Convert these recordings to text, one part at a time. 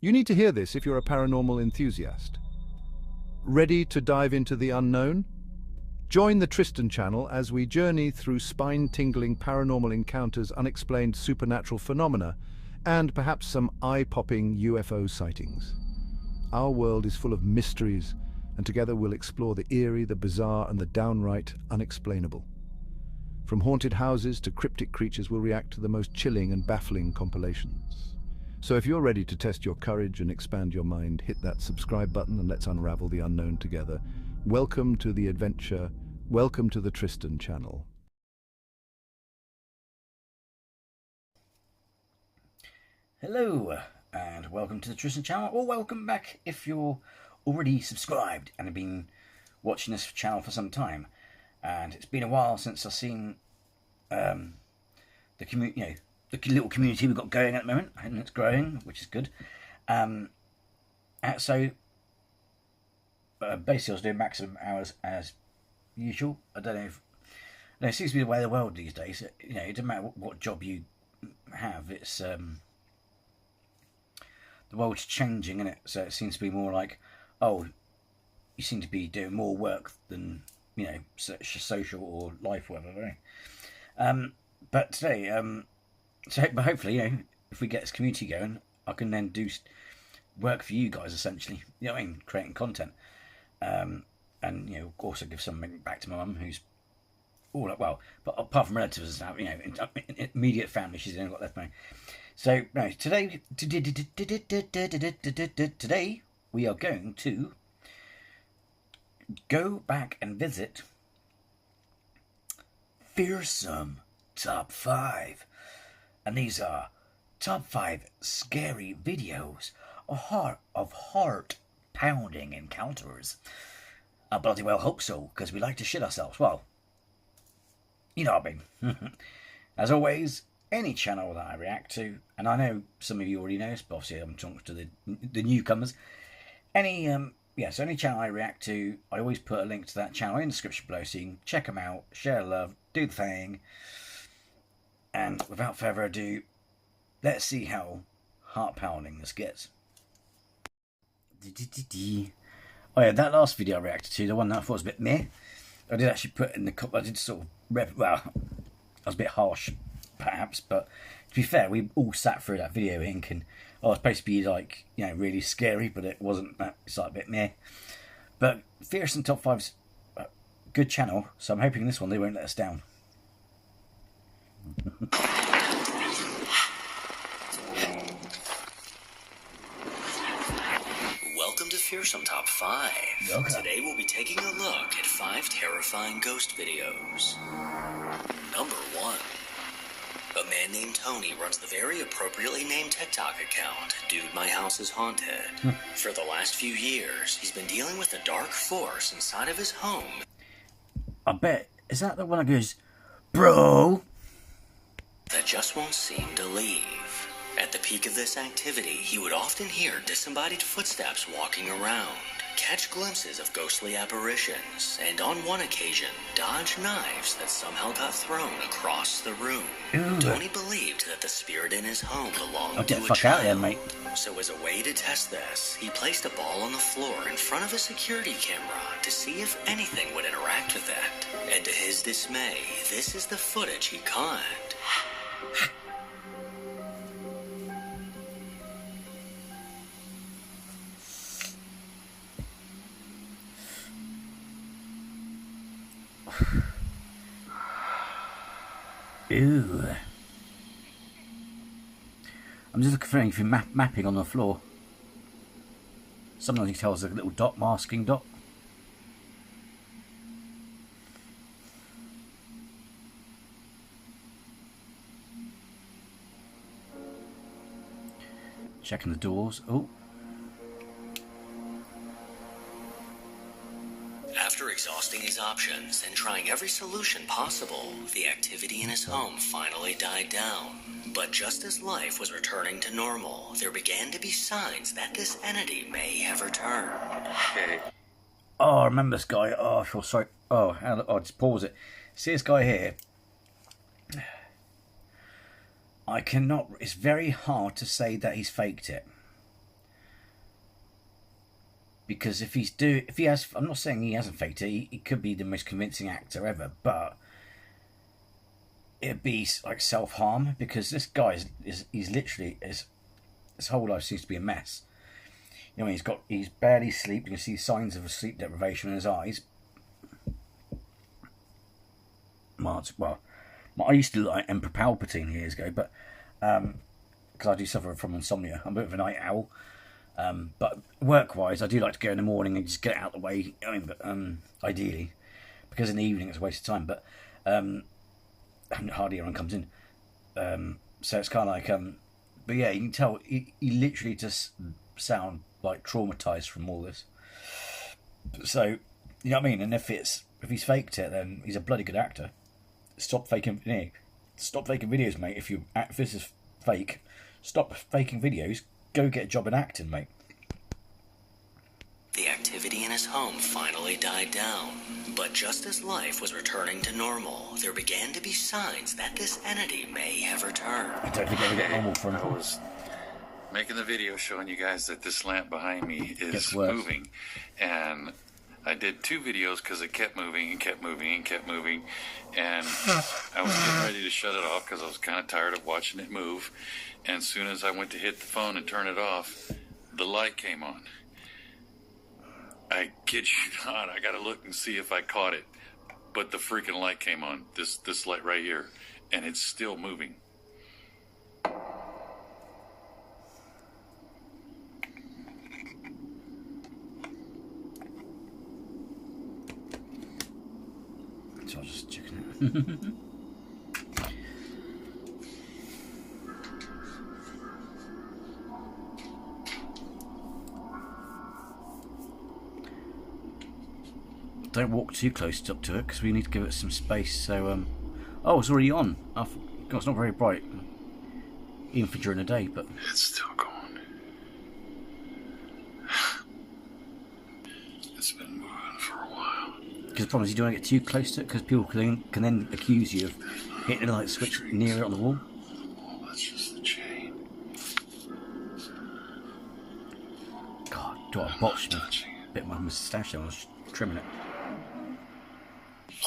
You need to hear this if you're a paranormal enthusiast. Ready to dive into the unknown? Join the Tristan channel as we journey through spine-tingling paranormal encounters, unexplained supernatural phenomena, and perhaps some eye-popping UFO sightings. Our world is full of mysteries, and together we'll explore the eerie, the bizarre, and the downright unexplainable. From haunted houses to cryptic creatures, we'll react to the most chilling and baffling compilations. So if you're ready to test your courage and expand your mind, hit that subscribe button and let's unravel the unknown together. Welcome to the adventure. Welcome to the Tristan channel. Hello, and welcome to the Tristan channel, or welcome back if you're already subscribed and have been watching this channel for some time. And it's been a while since I've seen the community, the little community we've got going at the moment, and it's growing, which is good. So basically, I was doing maximum hours as usual. I don't know if it seems to be the way of the world these days. You know, it doesn't matter what job you have. It's the world's changing, isn't it? So it seems to be more like, oh, you seem to be doing more work than, you know, social or life, whatever. But today, but hopefully, you know, if we get this community going, I can then do work for you guys, essentially. You know what I mean? Creating content. And, you know, also give something back to my mum, who's all up well. But apart from relatives and stuff, you know, immediate family, she's only got left behind. So, no, today we are going to go back and visit Fearsome Top 5. And these are top 5 scary videos of heart-pounding encounters. I bloody well hope so, because we like to shit ourselves. Well, you know what I mean. As always, any channel that I react to, and I know some of you already know this, but obviously I'm talking to the newcomers. So any channel I react to, I always put a link to that channel in the description below, so you can check them out, share love, do the thing. And without further ado, let's see how heart-pounding this gets. Oh yeah, that last video I reacted to, the one that I thought was a bit meh, I did actually put in the... I did sort of... Well, I was a bit harsh, perhaps, but to be fair, we all sat through that video thinking, oh, it's supposed to be, like, you know, really scary, but it wasn't that. It's like a bit meh. But Fearsome Top 5's a good channel, so I'm hoping this one they won't let us down. Welcome to Fearsome Top 5. Okay. Today we'll be taking a look at 5 terrifying ghost videos. Number 1. A man named Tony runs the very appropriately named TikTok account, Dude My House is Haunted. For the last few years, he's been dealing with a dark force inside of his home. I bet, is that the one that goes, bro? That just won't seem to leave. At the peak of this activity, he would often hear disembodied footsteps walking around, catch glimpses of ghostly apparitions, and on one occasion, dodge knives that somehow got thrown across the room. Ooh. Tony believed that the spirit in his home belonged Oh, to get a the fuck child. out of there, mate. So as a way to test this, he placed a ball on the floor in front of a security camera to see if anything would interact with it. And to his dismay, this is the footage he caught. Ooh. I'm just looking for anything mapping on the floor. Sometimes you can tell there's a little dot, masking dot. Checking the doors. Oh. After exhausting his options and trying every solution possible, the activity in his home finally died down. But just as life was returning to normal, there began to be signs that this entity may have returned. Oh, I remember this guy. Oh, I feel sorry. Oh, I'll just pause it. See this guy here? I cannot... It's very hard to say that he's faked it. Because if he has, I'm not saying he hasn't faked it. He could be the most convincing actor ever, but it'd be like self-harm, because this guy he's literally his whole life seems to be a mess. You know, he's barely asleep. You can see signs of a sleep deprivation in his eyes. Well, I used to like Emperor Palpatine years ago, but because I do suffer from insomnia, I'm a bit of a night owl. But work-wise, I do like to go in the morning and just get it out of the way. I mean, but ideally, because in the evening it's a waste of time. But hardly anyone comes in, so it's kind of like. But yeah, you can tell he literally just sound like traumatized from all this. So you know what I mean. And if he's faked it, then he's a bloody good actor. Stop faking videos, mate. If this is fake, stop faking videos. Go get a job in acting, mate. The activity in his home finally died down, but just as life was returning to normal, there began to be signs that this entity may have returned. I don't think I ever get normal from I was making the video showing you guys that this lamp behind me is moving, and I did 2 videos because it kept moving and kept moving and kept moving, and I was getting ready to shut it off because I was kind of tired of watching it move, and as soon as I went to hit the phone and turn it off, the light came on. I kid you not, I gotta look and see if I caught it, but the freaking light came on, this light right here, and it's still moving. So I was just checking it. Don't walk too close up to it because we need to give it some space. So, oh, it's already on. God, it's not very bright, even for during the day, but It's still going. It's been moving for a while. because the problem is you don't want to get too close to it because people can then accuse you of hitting the light switch near it on the wall. Oh, that's just the chain. God, do I botched me? Touching it. Bit of my moustache there. I was trimming it.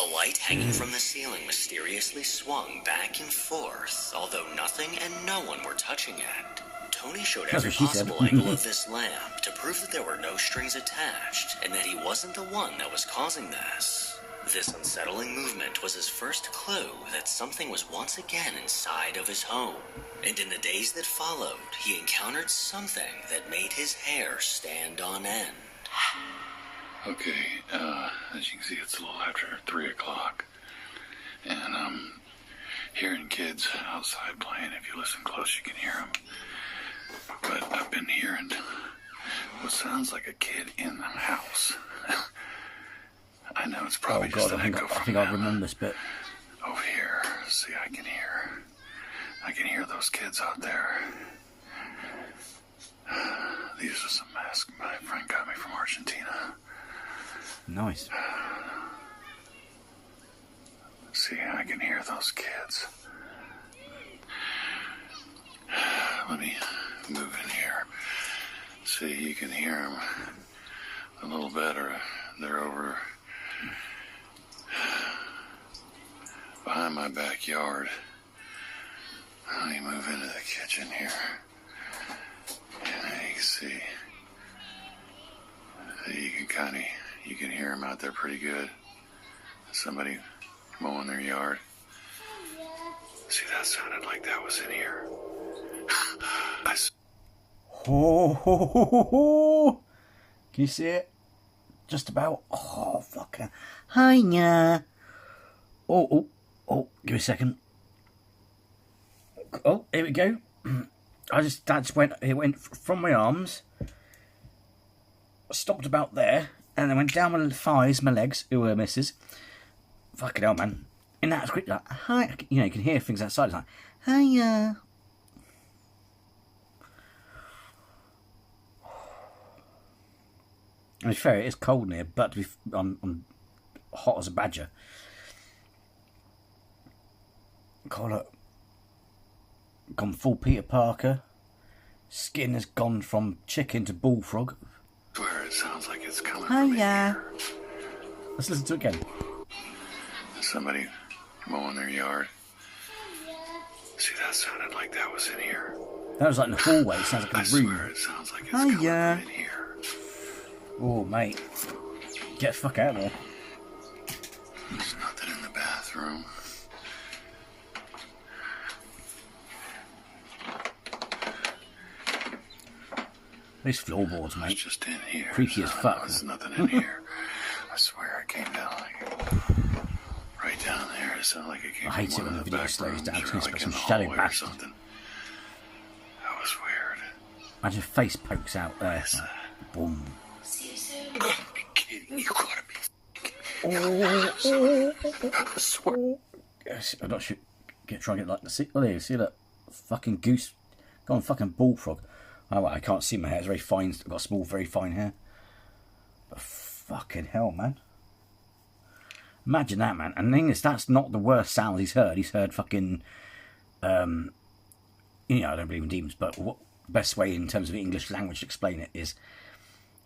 A light hanging from the ceiling mysteriously swung back and forth, although nothing and no one were touching it. Tony showed That's every what she said. possible angle of this lamp to prove that there were no strings attached and that he wasn't the one that was causing this. This unsettling movement was his first clue that something was once again inside of his home. And in the days that followed, he encountered something that made his hair stand on end. Okay, as you can see, it's a little after 3 o'clock. And I'm hearing kids outside playing. If you listen close, you can hear them. But I've been hearing what sounds like a kid in the house. I know it's probably Oh just God, an echo I from think I them. remember this bit. Over here, see, I can hear those kids out there. These are some masks my friend got me from Argentina. Nice. See, I can hear those kids. Let me move in here. See, you can hear them a little better. They're over behind my backyard. Let me move into the kitchen here. And you can see, you can hear them out there pretty good. Somebody mowing their yard. See, that sounded like that was in here. Oh, ho, ho, ho, ho. Can you see it? Just about. Oh, fucking. Hiya. Oh, give me a second. Oh, here we go. It went from my arms, stopped about there, and then went down my thighs, my legs, who were misses. Fucking hell, man. In that script, like, hi, you know, you can hear things outside, it's like, hiya. To be fair, it is cold in here, but I'm hot as a badger. Collar gone full Peter Parker. Skin has gone from chicken to bullfrog. Where it sounds like Hiya. Let's listen to it again. Somebody mowing their yard. See, that sounded like that was in here. That was like in the hallway. It sounds like a room. Swear it sounds like it's coming from in here. Oh, mate. Get the fuck out of there. There's nothing in the bathroom. These floorboards, mate. It's just in here. Creepy as fuck. There's nothing in here. I swear it came down like right down there. It sounded like it came I hate it from when one the of video back slows rooms down. or It's like like in some the shadow hallway or bastard. something. That was weird. Imagine a face pokes out there. Yes. Boom. You gotta be kidding. You gotta be. I swear. Yes, I'm not sure. Try and get like the see. Oh, there you see that fucking goose. Go on, fucking bullfrog. Oh, well, I can't see my hair. It's very fine. I've got small, very fine hair. But fucking hell, man. Imagine that, man. And the thing is, that's not the worst sound he's heard. He's heard fucking, you know, I don't believe in demons, but what best way in terms of English language to explain it is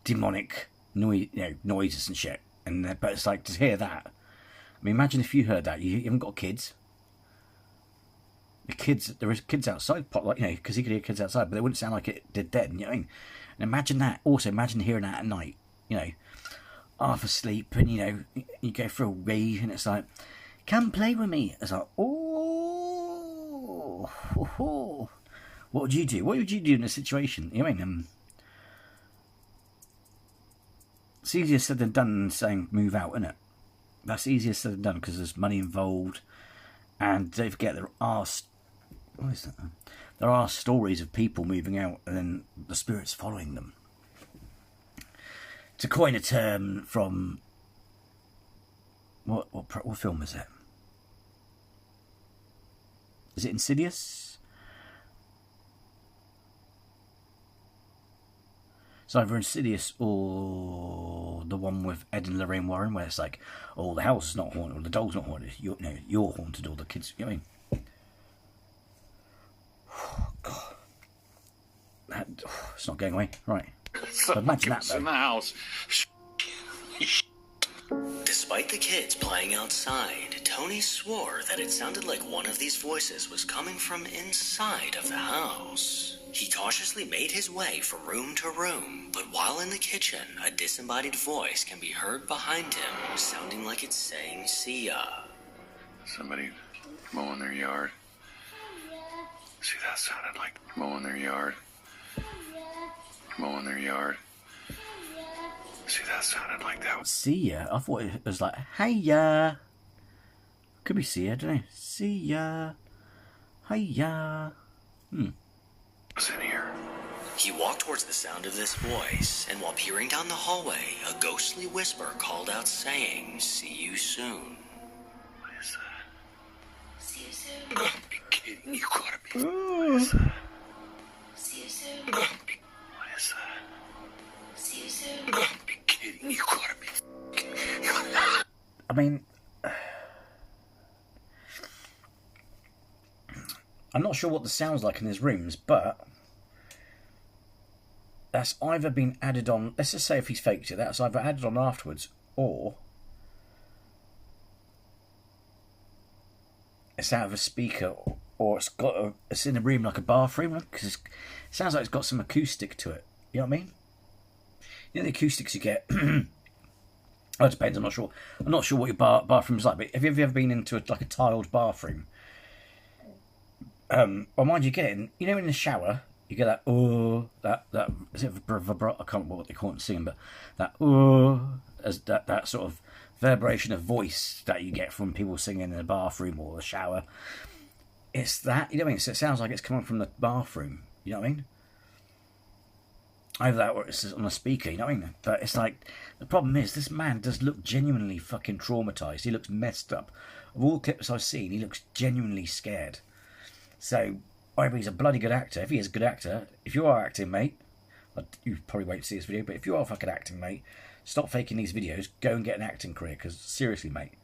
demonic noises and shit. And but it's like to hear that. I mean, imagine if you heard that. You haven't got kids. There is kids outside, like, you know, because he could hear kids outside, but they wouldn't sound like it did then. You know what I mean? And imagine that. Also, imagine hearing that at night. You know, half asleep, and you know, you go for a wee, and it's like, "Come play with me." It's like, oh, what would you do? What would you do in a situation? You know what I mean? It's easier said than done than saying move out, isn't it? That's easier said than done because there's money involved, and don't forget there are. What is that? There are stories of people moving out and then the spirits following them. To coin a term from what film is it? Is it Insidious? It's either Insidious or the one with Ed and Lorraine Warren, where it's like, oh, the house is not haunted, or the dog's not haunted. You're haunted, or the kids. You know what I mean? Oh, God, it's not going away. Right. So imagine that, though. In the house. Despite the kids playing outside, Tony swore that it sounded like one of these voices was coming from inside of the house. He cautiously made his way from room to room, but while in the kitchen, a disembodied voice can be heard behind him, sounding like it's saying, "See ya." Somebody mowing their yard. See, that sounded like mowing their yard. Mowing their yard. See, that sounded like that was. See ya. I thought it was like, hey ya. Could be see ya, don't it? See ya. Hey ya. Was in here. He walked towards the sound of this voice, and while peering down the hallway, a ghostly whisper called out saying, "See you soon." What is that? See you soon. You gotta be kidding. You gotta be. What is that? See you soon. You gotta be. What is that? See you soon. You gotta be kidding. You gotta be. I mean, I'm not sure what the sound's like in his rooms, but that's either been added on. Let's just say if he's faked it, that's either added on afterwards, or it's out of a speaker, or it's in a room like a bathroom, because it sounds like it's got some acoustic to it. You know what I mean? You know the acoustics you get. Oh, it depends. I'm not sure what your bathroom's like. But have you ever been into a tiled bathroom? Well, mind you, get it in. You know, in the shower, you get that that is it vibrato? I can't remember what they call it in singing, but that as that sort of vibration of voice that you get from people singing in the bathroom or the shower. It's that, you know what I mean? So it sounds like it's coming from the bathroom. You know what I mean? Either that or it's on a speaker, you know what I mean? But it's like, the problem is, this man does look genuinely fucking traumatised. He looks messed up. Of all the clips I've seen, he looks genuinely scared. So, either he's a bloody good actor. If he is a good actor, if you are acting, mate, you probably won't see this video, but if you are fucking acting, mate, stop faking these videos, go and get an acting career, because seriously, mate.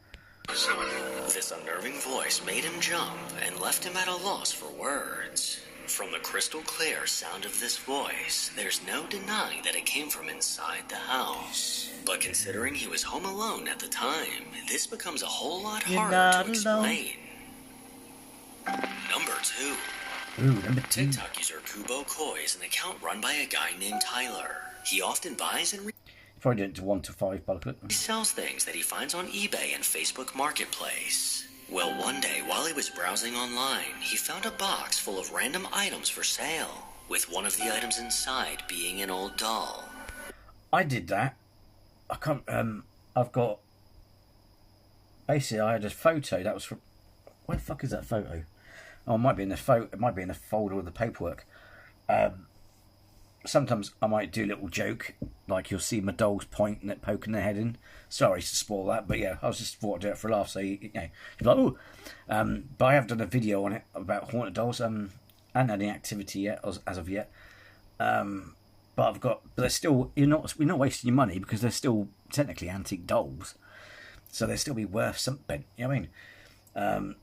This unnerving voice made him jump and left him at a loss for words. From the crystal clear sound of this voice, there's no denying that it came from inside the house. But considering he was home alone at the time, this becomes a whole lot harder to explain. Number 2. Ooh, number 2. TikTok user Kubo Koi is an account run by a guy named Tyler. He often buys and Probably did it to 1 to 5 by the look. he sells things that he finds on eBay and Facebook Marketplace. Well, one day, while he was browsing online, he found a box full of random items for sale, with one of the items inside being an old doll. I did that. I can't, I've got, basically I had a photo that was from, where the fuck is that photo? Oh, it might be in the it might be in the folder with the paperwork. Sometimes I might do a little joke, like you'll see my dolls poking their head in. Sorry to spoil that, but yeah, I was just thought I'd do it for a laugh. So you know, you're like, oh. But I have done a video on it about haunted dolls. I haven't had any activity yet, as of yet. But they're still, we're not wasting your money because they're still technically antique dolls, so they'll still be worth something. You know what I mean?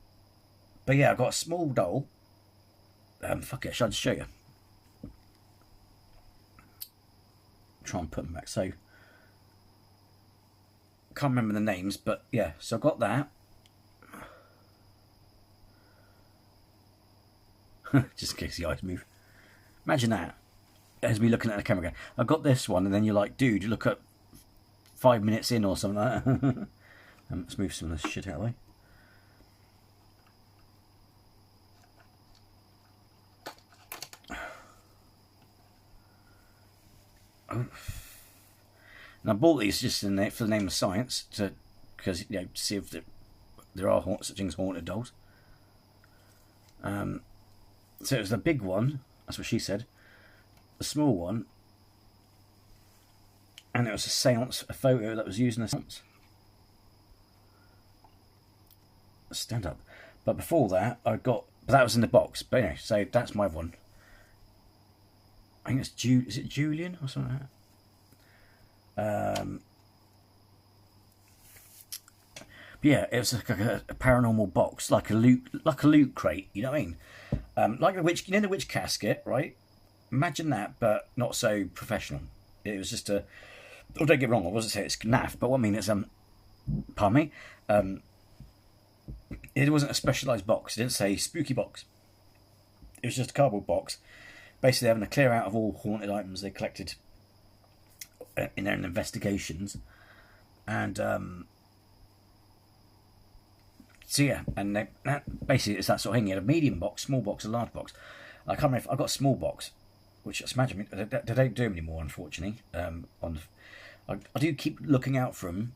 But yeah, I've got a small doll. Fuck it, shall I just show you? Try and put them back. So, can't remember the names, but yeah. So I got that. Just in case the eyes move. Imagine that. As me looking at the camera going, I got this one, and then you're like, dude, you look at 5 minutes in or something like that. Let's move some of this shit out of the way. And I bought these just in there for the name of science, because you know, to see if there are such things as haunted dolls. So it was the big one, that's what she said, the small one, and it was a photo that was used in a seance. Stand up. But before that, that was in the box. But anyway, so that's my one. I think it's is it Julian or something like that? But yeah, it was like a paranormal box, like a loot crate. You know what I mean? Like the witch, the witch casket, right? Imagine that, but not so professional. It was just a. Oh, don't get me wrong. I wasn't saying it's naff, but what I mean is pardon me. It wasn't a specialised box. It didn't say spooky box. It was just a cardboard box. Basically having to clear out of all haunted items they collected in their investigations. And so yeah, and basically it's that sort of thing. You had a medium box, small box, a large box. I can't remember if I got a small box, which I imagine they don't do them anymore, unfortunately. I do keep looking out for them,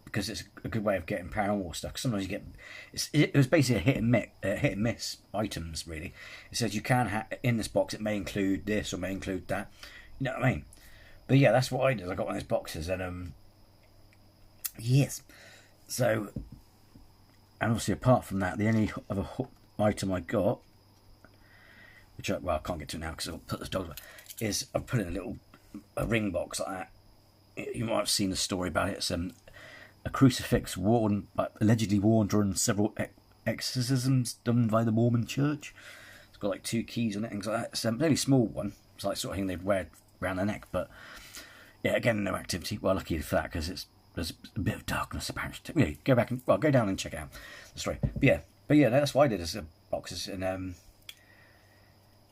because it's a good way of getting paranormal stuff. Sometimes you get, it was basically a hit and miss items, really. It says you can in this box it may include this or may include that. You know what I mean? But yeah, that's what I did. I got one of those boxes, and yes. So, and obviously apart from that, the only other item I got, which I can't get to now because I'll put this dog away, is I put in a ring box like that. You might have seen the story about it. It's a crucifix allegedly worn during several exorcisms done by the Mormon Church. It's got like 2 keys on it, things like that. It's a very small one. It's like sort of thing they'd wear around their neck. But yeah, again, no activity. Well, lucky for that, because there's a bit of darkness apparently. Yeah, go down and check out the story. But yeah, that's what I did as boxes. And I'm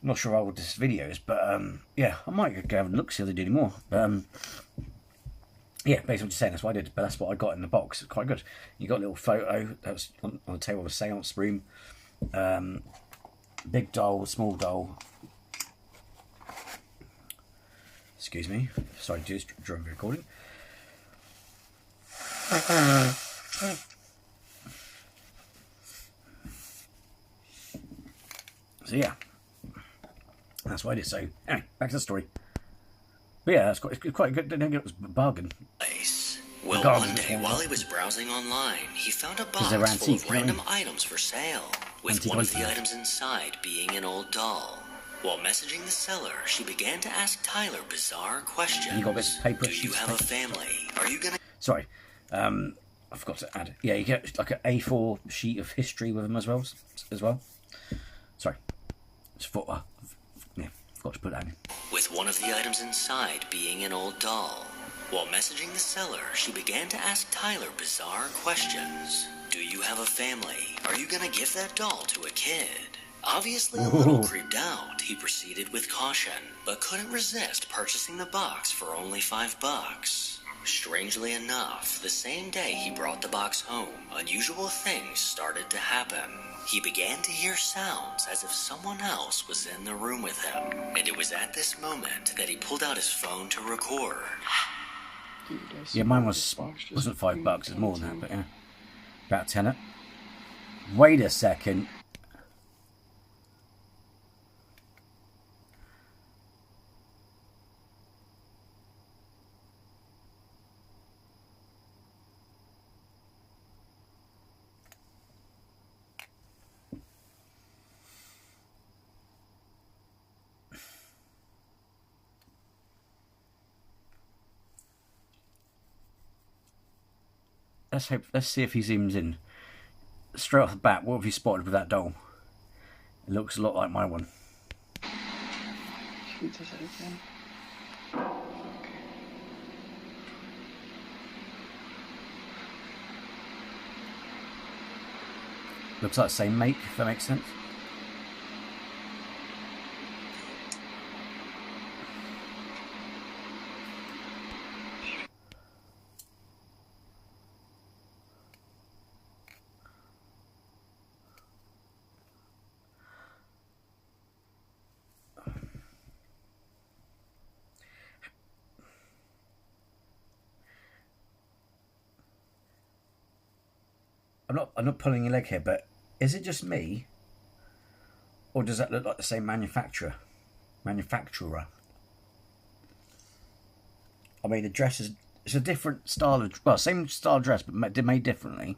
not sure how old this video is, but yeah, I might go have a look see if they do any more. Yeah, basically what you're saying, that's what I did, but that's what I got in the box. It's quite good. You got a little photo that was on the table of a seance room. Big doll, small doll. Excuse me. Sorry to do this during the recording. So yeah, that's what I did. So anyway, back to the story. But yeah, it's quite good. I think it was a bargain. Well, one day, while he was browsing online, he found a box full of random items for sale, with one of the items inside being an old doll. While messaging the seller, she began to ask Tyler bizarre questions. You got this paper? Do you have a family? Are you gonna... Sorry, I forgot to add. Yeah, you get like an A4 sheet of history with them as well. Sorry. It's foot. Yeah, forgot to put that in. With one of the items inside being an old doll. While messaging the seller, she began to ask Tyler bizarre questions. Do you have a family? Are you gonna give that doll to a kid? Obviously a little creeped out, he proceeded with caution, but couldn't resist purchasing the box for only $5. Strangely enough, the same day he brought the box home, unusual things started to happen. He began to hear sounds as if someone else was in the room with him, and it was at this moment that he pulled out his phone to record. Dude, Yeah, mine wasn't $5, it's more than that, but yeah. About a tenner. Wait a second. Let's see if he zooms in. Straight off the bat, what have you spotted with that doll? It looks a lot like my one. Should we touch it again? Okay. Looks like the same make, if that makes sense. I'm not pulling your leg here, but is it just me? Or does that look like the same manufacturer? I mean, the dress is, it's a different style of, well, same style of dress, but made differently.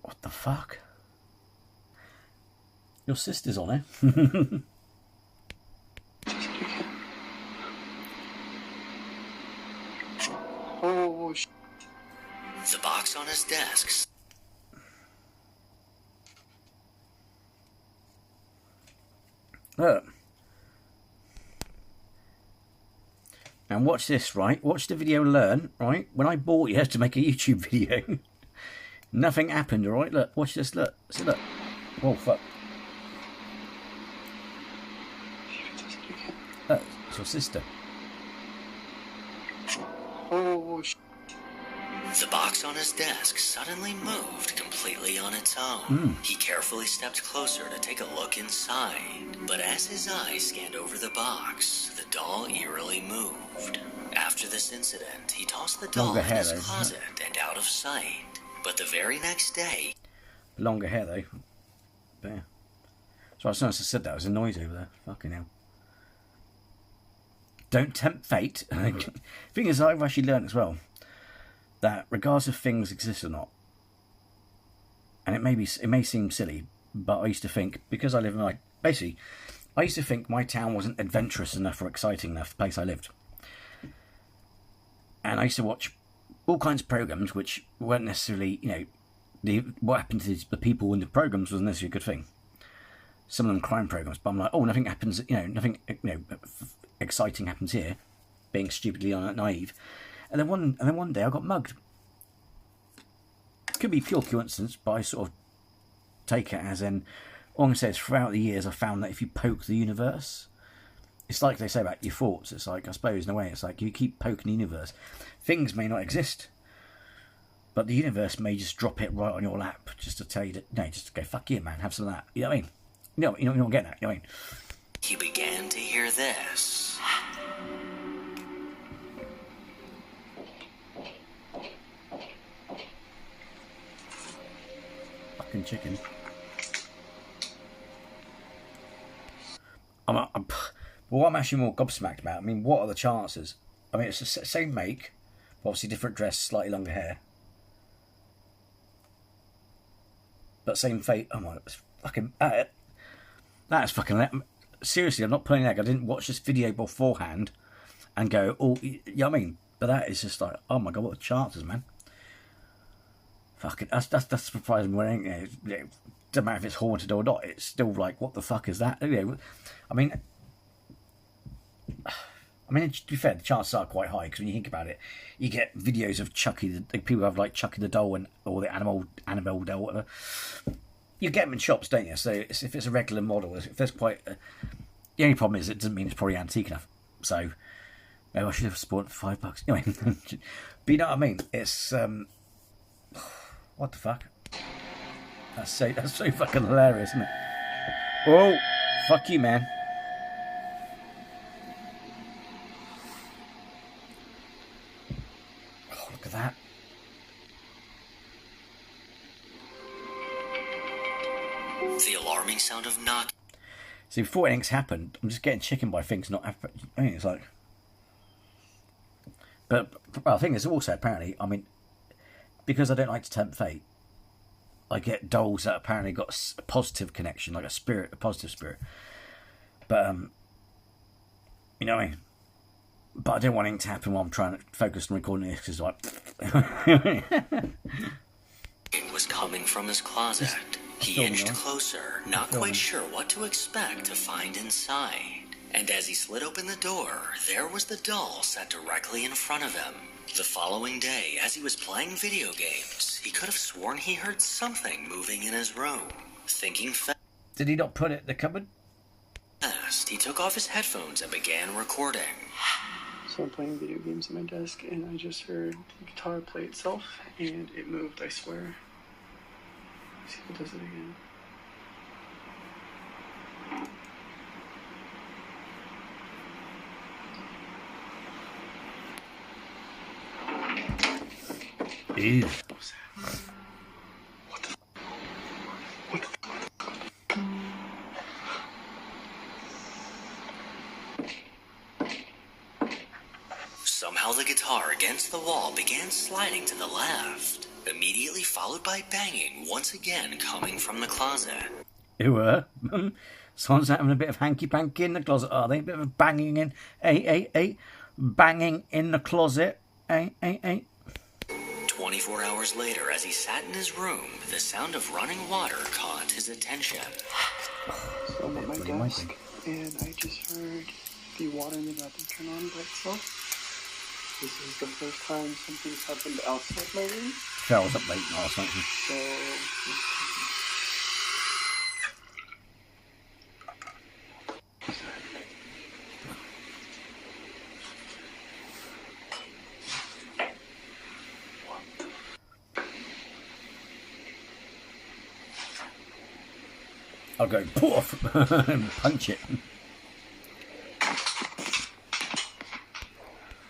What the fuck? Your sister's on it. Oh, The box on his desk. Look. And watch this, right? Watch the video and learn, right? When I bought you to make a YouTube video, nothing happened, all right? Look, watch this, look. See, look. Oh, fuck. Look, it's your sister. oh, The box on his desk suddenly moved completely on its own. He carefully stepped closer to take a look inside, but as his eyes scanned over the box, the doll eerily moved. After this incident, he tossed the doll Longer in hair, his though, isn't closet and out of sight. But the very next day... Longer hair, though. But yeah. So as soon as I said that, there was a noise over there. Fucking hell. Don't tempt fate. Thing is, I've actually learned as well that regardless if things exist or not, and it may seem silly, but I used to think, because I live in I used to think my town wasn't adventurous enough or exciting enough, the place I lived. And I used to watch all kinds of programs which weren't necessarily, what happened to the people in the programs wasn't necessarily a good thing. Some of them crime programs, but I'm like, oh, nothing happens, nothing, exciting happens here, being stupidly naive. And then one day I got mugged. Could be pure coincidence, but I sort of take it as in, all I'm going to say is throughout the years I found that if you poke the universe, it's like they say about your thoughts, it's like, I suppose in a way, it's like you keep poking the universe. Things may not exist, but the universe may just drop it right on your lap, just to tell you that, just to go, fuck you, man, have some of that. You know what I mean? You're not getting that, you know what I mean? He began to hear this. Fucking chicken. What I'm actually more gobsmacked about, I mean, what are the chances? I mean, it's the same make, but obviously different dress, slightly longer hair. But same fate. Oh my, it's fucking... That is fucking... Seriously, I'm not playing that. I didn't watch this video beforehand and go, oh, you know what I mean? But that is just like, oh my God, what are the chances, man? fucking that's surprising when it doesn't matter if it's haunted or not. It's still like, what the fuck is that? I mean, to be fair, the chances are quite high because when you think about it, you get videos of Chucky. People have like Chucky the doll or the Annabelle doll, whatever. You get them in shops, don't you? So if it's a regular model, if there's quite. The only problem is it doesn't mean it's probably antique enough. So maybe I should have bought it for $5. Anyway, but you know what I mean? It's what the fuck? That's so fucking hilarious, isn't it? Oh, fuck you, man. Oh, look at that. The alarming sound of knocking. See, before anything's happened, I'm just getting chicken by things not happening. I mean, it's like... But I think there's also, apparently, I mean, because I don't like to tempt fate, I get dolls that apparently got a positive connection, like a positive spirit. But, you know what I mean? But I don't want anything to happen while I'm trying to focus on recording this, because like... It was coming from his closet. He inched closer, not quite sure what to expect to find inside. And as he slid open the door, there was the doll set directly in front of him. The following day, as he was playing video games, he could have sworn he heard something moving in his room. Thinking Did he not put it in the cupboard? fast, he took off his headphones and began recording. So I'm playing video games at my desk, and I just heard the guitar play itself, and it moved, I swear. Let's see if it does it again. Ew. What the? What the? Somehow the guitar against the wall began sliding to the left, immediately followed by banging once again coming from the closet. Ew. Someone's having a bit of hanky-panky in the closet, are they? A bit of banging in. Hey. Banging in the closet. Hey. 24 hours later, as he sat in his room, the sound of running water caught his attention. So I'm at my desk, and I just heard the water in the bathroom turn on by itself. This is the first time something's happened outside my room. Fell up late or something. So I'll go poof and punch it.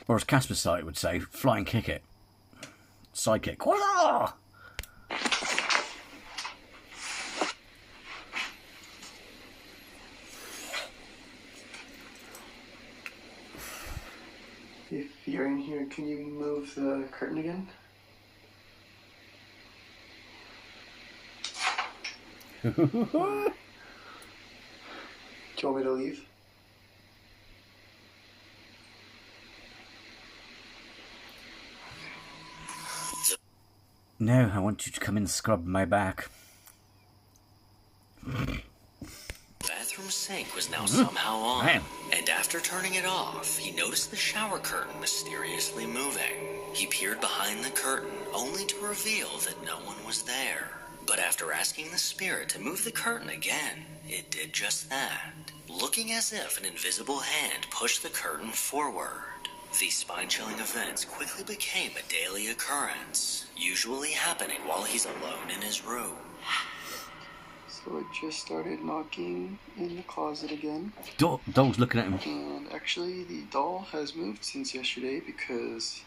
Or as Casper's site would say, flying kick it. Sidekick. Quasar! if you're in here, can you move the curtain again? Do you want me to leave? No, I want you to come and scrub my back. The bathroom sink was now somehow on, Man. and after turning it off, he noticed the shower curtain mysteriously moving. He peered behind the curtain, only to reveal that no one was there. But after asking the spirit to move the curtain again, it did just that, looking as if an invisible hand pushed the curtain forward. These spine-chilling events quickly became a daily occurrence, usually happening while he's alone in his room. So it just started knocking in the closet again. Dog's looking at him. And actually, the doll has moved since yesterday because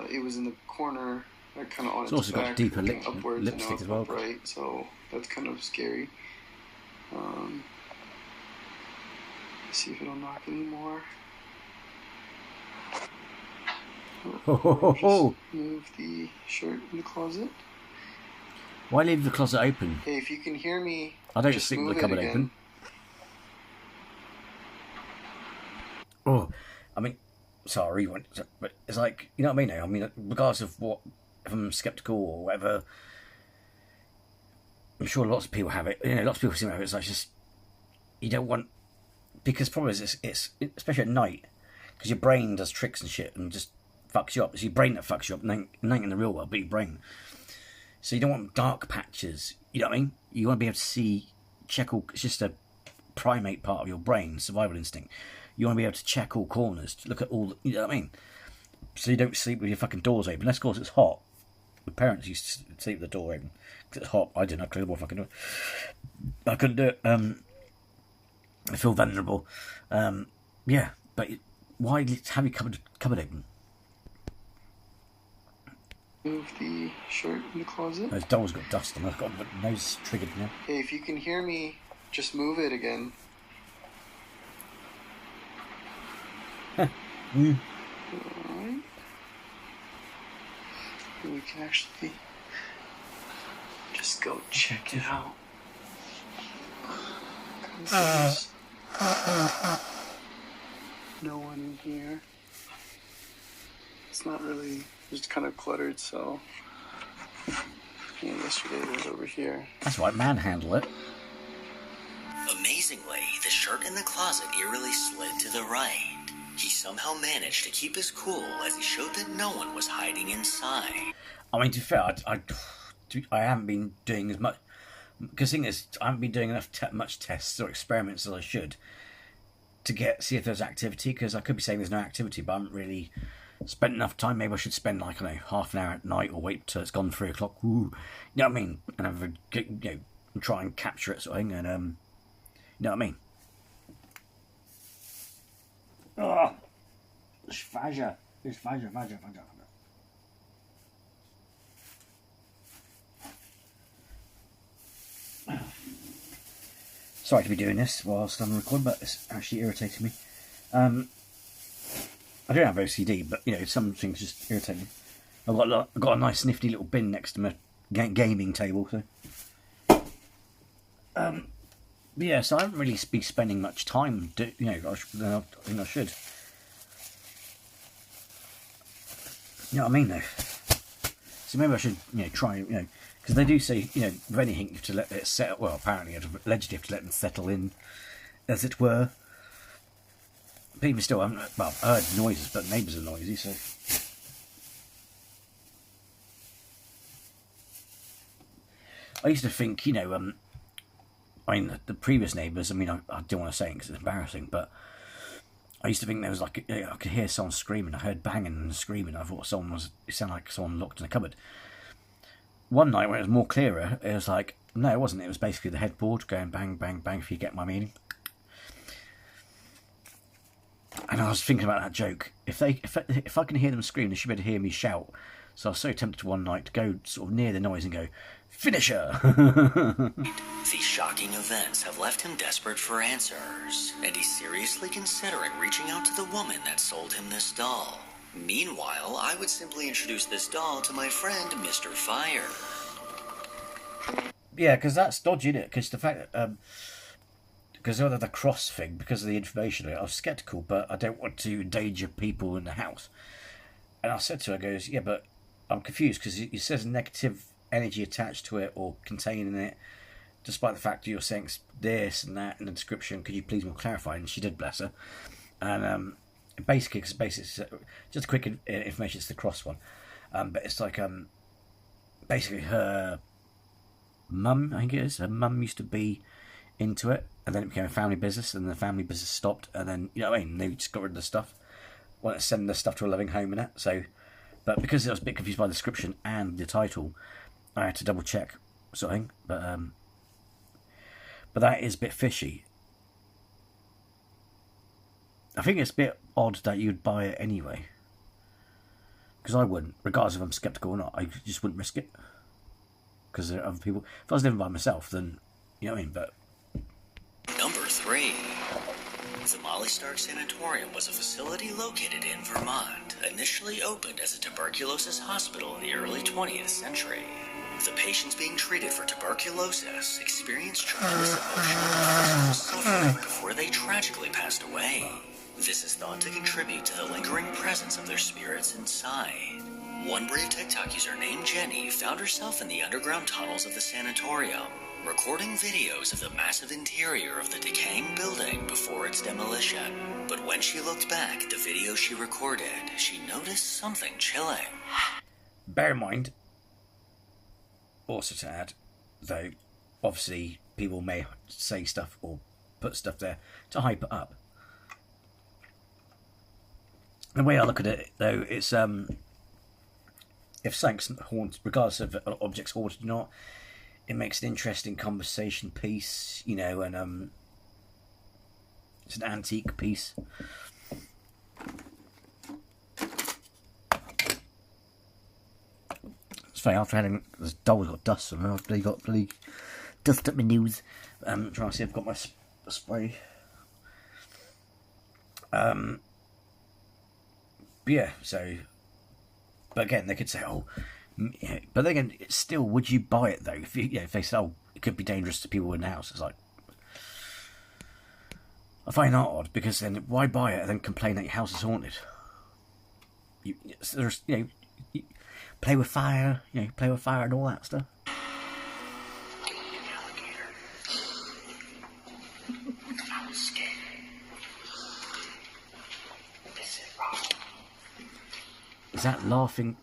it was in the corner, kind of on It's its also got back, deeper looking upwards, and now lipstick it's as well. upright, so that's kind of scary. Let's see if it'll knock anymore. Oh. Just move the shirt in the closet. Why leave the closet open? Hey, if you can hear me, I don't just think move the it cupboard again. open. Oh, I mean, sorry, but it's like, you know what I mean? I mean, regardless of what if I'm skeptical or whatever, I'm sure lots of people have it. You know, lots of people seem to have it. It's like just you don't want, because the problem is it's especially at night, because your brain does tricks and shit and just fucks you up. It's your brain that fucks you up, and ain't in the real world, but your brain. So you don't want dark patches. You know what I mean? You want to be able to see, check all. It's just a primate part of your brain, survival instinct. You want to be able to check all corners, to look at all. You know what I mean? So you don't sleep with your fucking doors open. Unless, of course, it's hot. My parents used to sleep with the door open because it's hot. I didn't have a clue what fucking do it. I couldn't do it. I feel vulnerable. Yeah, but why have your cupboard open? Move the shirt in the closet. Those doors got dust on them. I've got my nose triggered now. Hey, if you can hear me, just move it again. Alright. We can actually just go check it out. There's no one in here. It's not really, just kind of cluttered, so yeah, yesterday it was over here. That's right, manhandle it. Amazingly, the shirt in the closet eerily slid to the right. He somehow managed to keep his cool as he showed that no one was hiding inside. I mean, to be fair, I haven't been doing as much, because the thing is, I haven't been doing much tests or experiments as I should to see if there's activity, because I could be saying there's no activity, but I haven't really spent enough time. Maybe I should spend, like, I don't know, half an hour at night or wait till it's gone 3 o'clock. Ooh, you know what I mean? And have try and capture it, sort of thing, and, you know what I mean? Oh, Schwager. Sorry to be doing this whilst I'm recording, but it's actually irritating me. I don't have OCD, but, you know, some things just irritate me. I've got a nice nifty little bin next to my gaming table, so... yeah, so I haven't really been spending much time, I think I should. You know what I mean, though? So maybe I should, try, because they do say, with anything, you have to let it settle. Well, apparently, allegedly, you have to let them settle in, as it were. But even still, I heard noises, but neighbours are noisy, so... I used to think, I mean, the previous neighbours, I don't want to say it because it's embarrassing, but I used to think there was like, I could hear someone screaming. I heard banging and screaming. I thought it sounded like someone locked in a cupboard. One night when it was more clearer, it was like, no, it wasn't. It was basically the headboard going bang, bang, bang, if you get my meaning. And I was thinking about that joke. If I can hear them scream, they should be able to hear me shout. So I was so tempted one night to go sort of near the noise and go, "Finisher!" These shocking events have left him desperate for answers, and he's seriously considering reaching out to the woman that sold him this doll. Meanwhile, I would simply introduce this doll to my friend, Mr. Fire. Yeah, because that's dodgy, isn't it? Because the fact that, because of the cross thing, because of the information, I was sceptical, but I don't want to endanger people in the house. And I said to her, I goes, yeah, but I'm confused because it says negative energy attached to it or containing it, despite the fact that you're saying this and that in the description. Could you please more clarify? And she did, bless her. And basically, just a quick information. It's the cross one, but it's like basically her mum, I think it is. Her mum used to be into it, and then it became a family business, and the family business stopped, and then they just got rid of the stuff. Wanted to send the stuff to a loving home in it. So, but because I was a bit confused by the description and the title, I had to double check sort of thing. But that is a bit fishy. I think it's a bit odd that you'd buy it anyway, because I wouldn't, regardless if I'm skeptical or not. I just wouldn't risk it because there are other people. If I was living by myself, then you know what I mean. But Number 3. The Molly Stark Sanatorium was a facility located in Vermont, initially opened as a tuberculosis hospital in the early 20th century. The patients being treated for tuberculosis experienced tremendous emotional and physical suffering before they tragically passed away. This is thought to contribute to the lingering presence of their spirits inside. One brave TikTok user named Jenny found herself in the underground tunnels of the sanatorium, recording videos of the massive interior of the decaying building before its demolition. But when she looked back at the video she recorded, she noticed something chilling. Bear in mind, also to add, though, obviously people may say stuff or put stuff there to hype it up. The way I look at it, though, it's if something's haunted, regardless of objects haunted or not, it makes an interesting conversation piece, you know, and it's an antique piece. It's funny, after having this doll's got dust on it, I've got bloody dust up my nose. Trying to see if I've got my spray. But yeah, so. But again, they could say, "Oh," yeah, but then again, it's still, would you buy it though? If if they say, "Oh, it could be dangerous to people in the house," it's like, I find that odd, because then why buy it and then complain that your house is haunted? There's, you play with fire, play with fire and all that stuff. I was scared. This is wrong. Is that laughing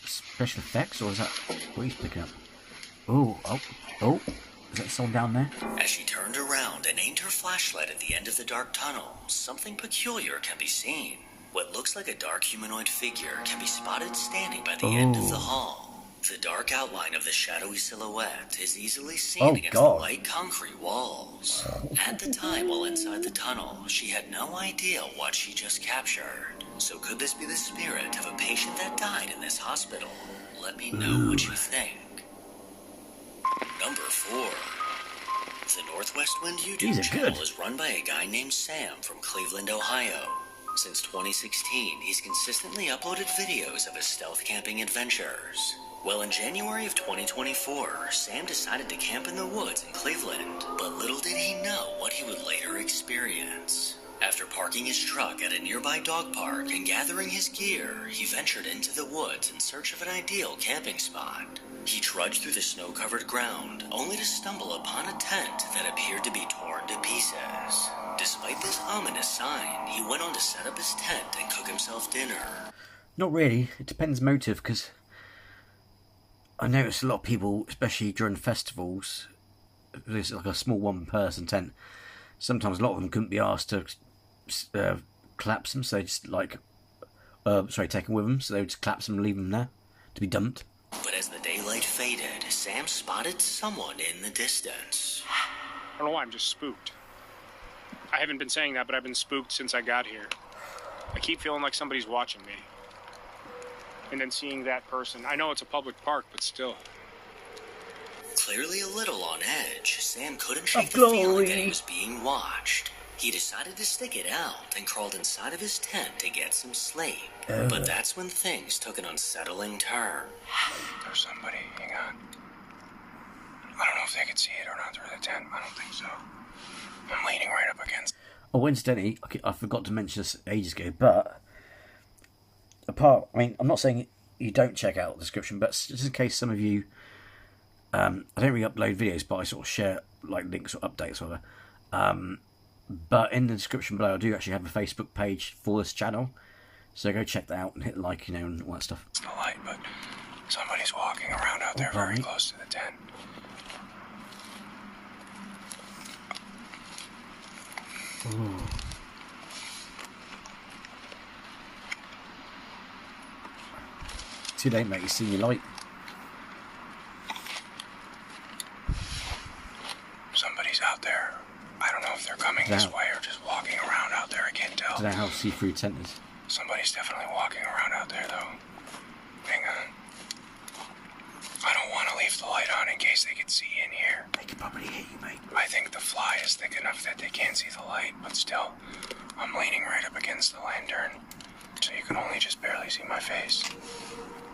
special effects, or is that what he's picking up? Oh, is that someone down there? As she turned around and aimed her flashlight at the end of the dark tunnel, something peculiar can be seen. What looks like a dark humanoid figure can be spotted standing by the end of the hall. The dark outline of the shadowy silhouette is easily seen against the white concrete walls. At the time, while inside the tunnel, she had no idea what she just captured. So could this be the spirit of a patient that died in this hospital? Let me know what you think. Number 4. The Northwest Wind YouTube channel is run by a guy named Sam from Cleveland, Ohio. Since 2016, he's consistently uploaded videos of his stealth camping adventures. Well, in January of 2024, Sam decided to camp in the woods in Cleveland, but little did he know what he would later experience. After parking his truck at a nearby dog park and gathering his gear, he ventured into the woods in search of an ideal camping spot. He trudged through the snow-covered ground, only to stumble upon a tent that appeared to be torn to pieces. Despite this ominous sign, he went on to set up his tent and cook himself dinner. Not really. It depends motive, because I noticed a lot of people, especially during festivals, there's like a small one-person tent. Sometimes a lot of them couldn't be asked to collapse them, so they just take them with them, so they would just collapse them and leave them there to be dumped. But as the daylight faded, Sam spotted someone in the distance. I don't know why, I'm just spooked. I haven't been saying that, but I've been spooked since I got here. I keep feeling like somebody's watching me. And then seeing that person, I know it's a public park, but still. Clearly a little on edge, Sam couldn't shake the feeling that he was being watched. He decided to stick it out and crawled inside of his tent to get some sleep. But that's when things took an unsettling turn. There's somebody, hang on. I don't know if they can see it or not through the tent. I don't think so. I'm leaning right up against. Oh, incidentally, I forgot to mention this ages ago, but I'm not saying you don't check out the description, but just in case some of you, I don't really upload videos, but I sort of share like links or updates or whatever. But in the description below, I do actually have a Facebook page for this channel, so go check that out and hit like, and all that stuff. It's the light, but somebody's walking around out there very close to the tent. Ooh. Too late, mate. You've seen your light. Somebody's out there. I don't know if they're coming this way or just walking around out there. I can't tell. I don't know how see-through tent is. Somebody's definitely walking around out there, though. Hang on. I don't want to leave the light on in case they can see in here. They can probably hear you, mate. I think the fly is thick enough that they can't see the light, but still, I'm leaning right up against the lantern, so you can only just barely see my face.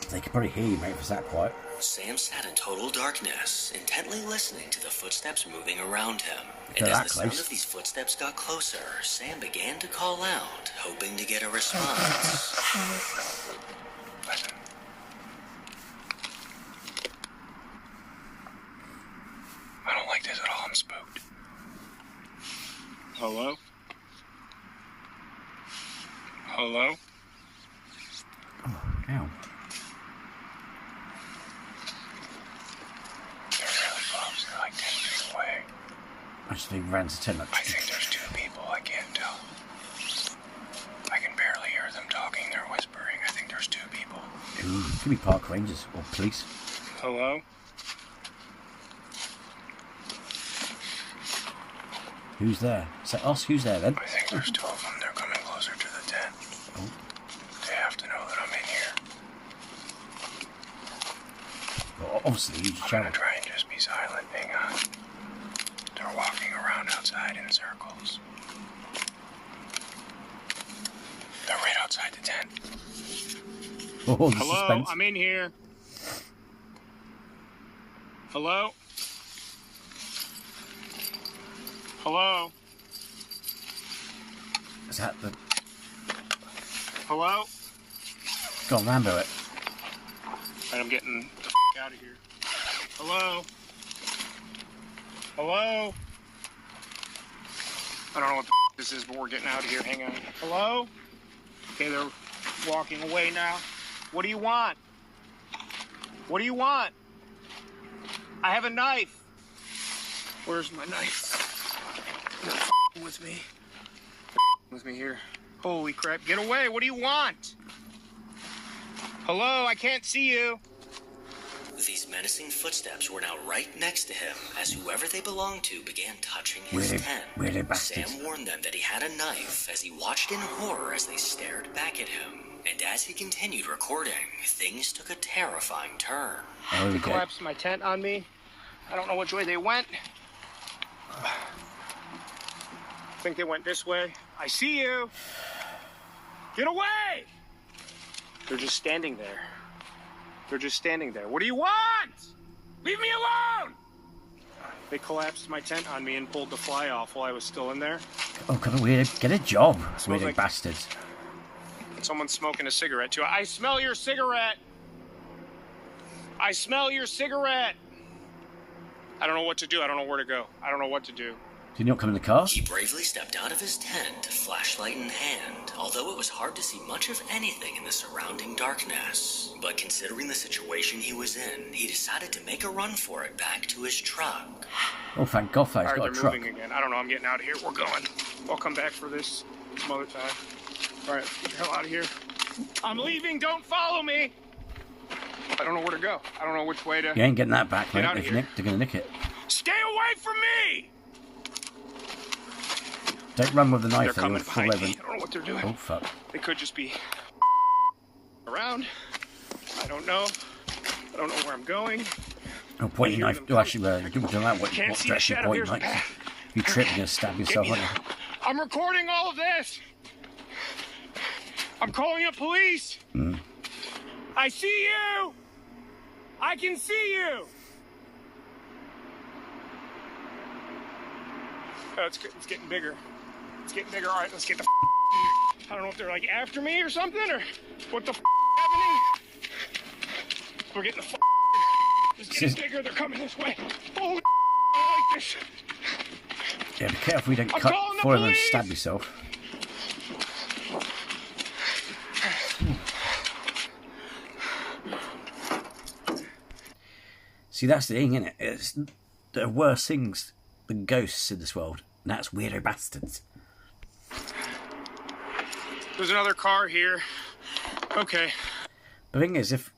They can probably hear you, mate, if it's that quiet. Sam sat in total darkness, intently listening to the footsteps moving around him. They're And as that the close. sound of these footsteps got closer, Sam began to call out, hoping to get a response. Listen. Hello? Hello? Oh, ow. They're really close. They're like 10 feet away. Actually, ran to 10. I think there's 2 people. I can't tell. I can barely hear them talking. They're whispering. I think there's 2 people. Ooh, could be park rangers or police. Hello? Who's there? Is that us? Who's there then? I think there's 2 of them. They're coming closer to the tent. Oh. They have to know that I'm in here. Well, obviously, you just I'm shout. gonna try and just be silent. Hang on. They're walking around outside in circles. They're right outside the tent. Oh, the Hello? suspense. I'm in here. Hello? Hello? Is that the... Hello? Go on, Rambo it. Alright, I'm getting the out of here. Hello? Hello? I don't know what the this is, but we're getting out of here. Hang on. Hello? Okay, they're walking away now. What do you want? What do you want? I have a knife. Where's my knife? They're f***ing with me. They're with me here. Holy crap. Get away. What do you want? Hello? I can't see you. These menacing footsteps were now right next to him as whoever they belonged to began touching his tent. Weird bastards. Sam warned them that he had a knife as he watched in horror as they stared back at him. And as he continued recording, things took a terrifying turn. Oh, They we go. collapsed my tent on me. I don't know which way they went. I think they went this way. I see you. Get away! They're just standing there. They're just standing there. What do you want? Leave me alone! They collapsed my tent on me and pulled the fly off while I was still in there. Oh, come on, weird. Get a job, Smells weird like- bastards. Someone's smoking a cigarette too. I smell your cigarette! I smell your cigarette! I don't know what to do. I don't know where to go. I don't know what to do. Did you not come in the car? He bravely stepped out of his tent, flashlight in hand, although it was hard to see much of anything in the surrounding darkness. But considering the situation he was in, he decided to make a run for it back to his truck. Oh, thank God, he's All right, got they're a truck. moving again. I don't know. I'm getting out of here. We're going. I'll come back for this some other time. All right, get the hell out of here. I'm leaving. Don't follow me. I don't know where to go. I don't know which way to... You ain't getting that back, Get mate. out of They're here. gonna nick it. Stay away from me! Don't run with the They're knife, though. You'll coming fall behind over. me. I don't know what they're doing. Oh, fuck. They could just be around. I don't know. I don't know where I'm going. Oh, point your I hear knife. them Oh, actually, do that. What Can't see the direction shadow. point, Here's the mate? path. If you trip, you're gonna stab yourself, Get aren't me you? I'm recording all of this. I'm calling the police. I see you. I can see you. Oh, it's getting bigger. It's getting bigger. All right, let's get the I don't know if they're like after me or something or what the happening. We're getting the It's getting bigger. They're coming this way. Holy I like this. Yeah, be careful you don't I'm cut calling the foil and police! stab yourself. See, that's the thing, innit? It's, there are worse things than ghosts in this world, and that's weirdo bastards. There's another car here. Okay. The thing is, if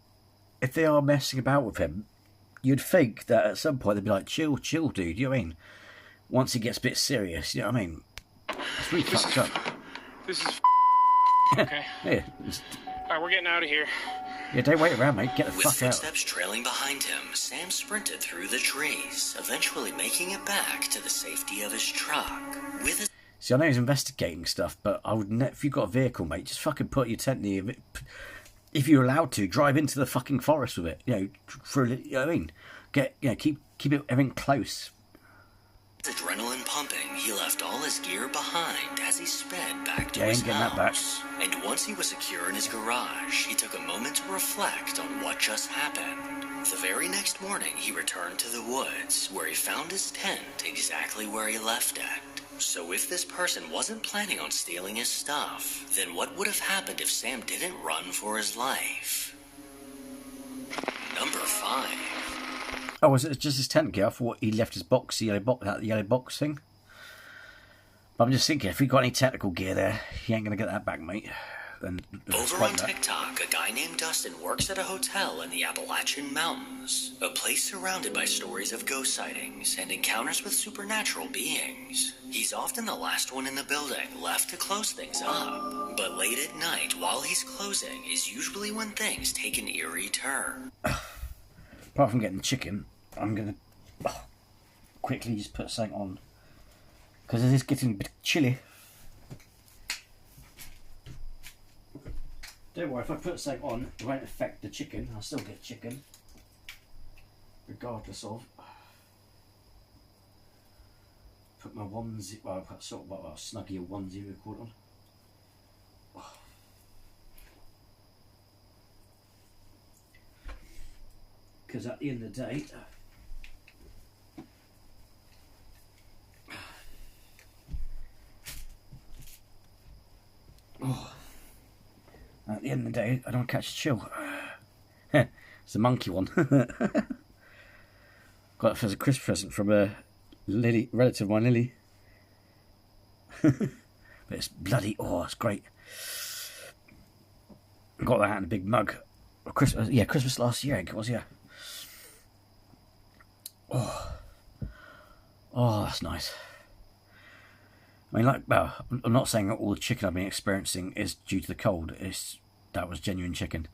they are messing about with him, you'd think that at some point they'd be like, chill, dude, you know what I mean? Once it gets a bit serious, you know what I mean? It's really fucked up. This is okay. Yeah, All right, we're getting out of here. yeah, don't wait around, mate. Get the With fuck out. footsteps trailing behind him, Sam sprinted through the trees, eventually making it back to the safety of his truck. With his See, I know he's investigating stuff, but I would if you've got a vehicle, mate, just fucking put your tent near it. If you're allowed to, drive into the fucking forest with it. You know, you know what I mean? Keep everything close. adrenaline pumping, he left all his gear behind as he sped back to Yeah, his ain't getting that back. house. And once he was secure in his garage, he took a moment to reflect on what just happened. The very next morning, he returned to the woods, where he found his tent exactly where he left it. So if this person wasn't planning on stealing his stuff, then what would have happened if Sam didn't run for his life? Number 5. Oh, was it just his tent gear? I thought he left his box, that yellow box thing. But I'm just thinking, if he got any technical gear there, he ain't going to get that back, mate. Over on TikTok, a guy named Dustin works at a hotel in the Appalachian Mountains, a place surrounded by stories of ghost sightings and encounters with supernatural beings. He's often the last one in the building, left to close things up. But late at night, while he's closing, is usually when things take an eerie turn. Apart from getting chicken, I'm going to quickly just put something on. Because it is getting a bit chilly. Don't worry, if I put something on, it won't affect the chicken. I'll still get chicken. Regardless of. Put my onesie, well, I've got sort of a snuggie or onesie we call it on. Because at the end of the day, at the end of the day, I don't catch a chill. It's a monkey one. Got it as a Christmas present from a relative of mine, Lily. But it's bloody, it's great. Got that in a big mug. Christmas last year, it was, yeah. Oh, that's nice. I mean, I'm not saying that all the chicken I've been experiencing is due to the cold. That was genuine chicken.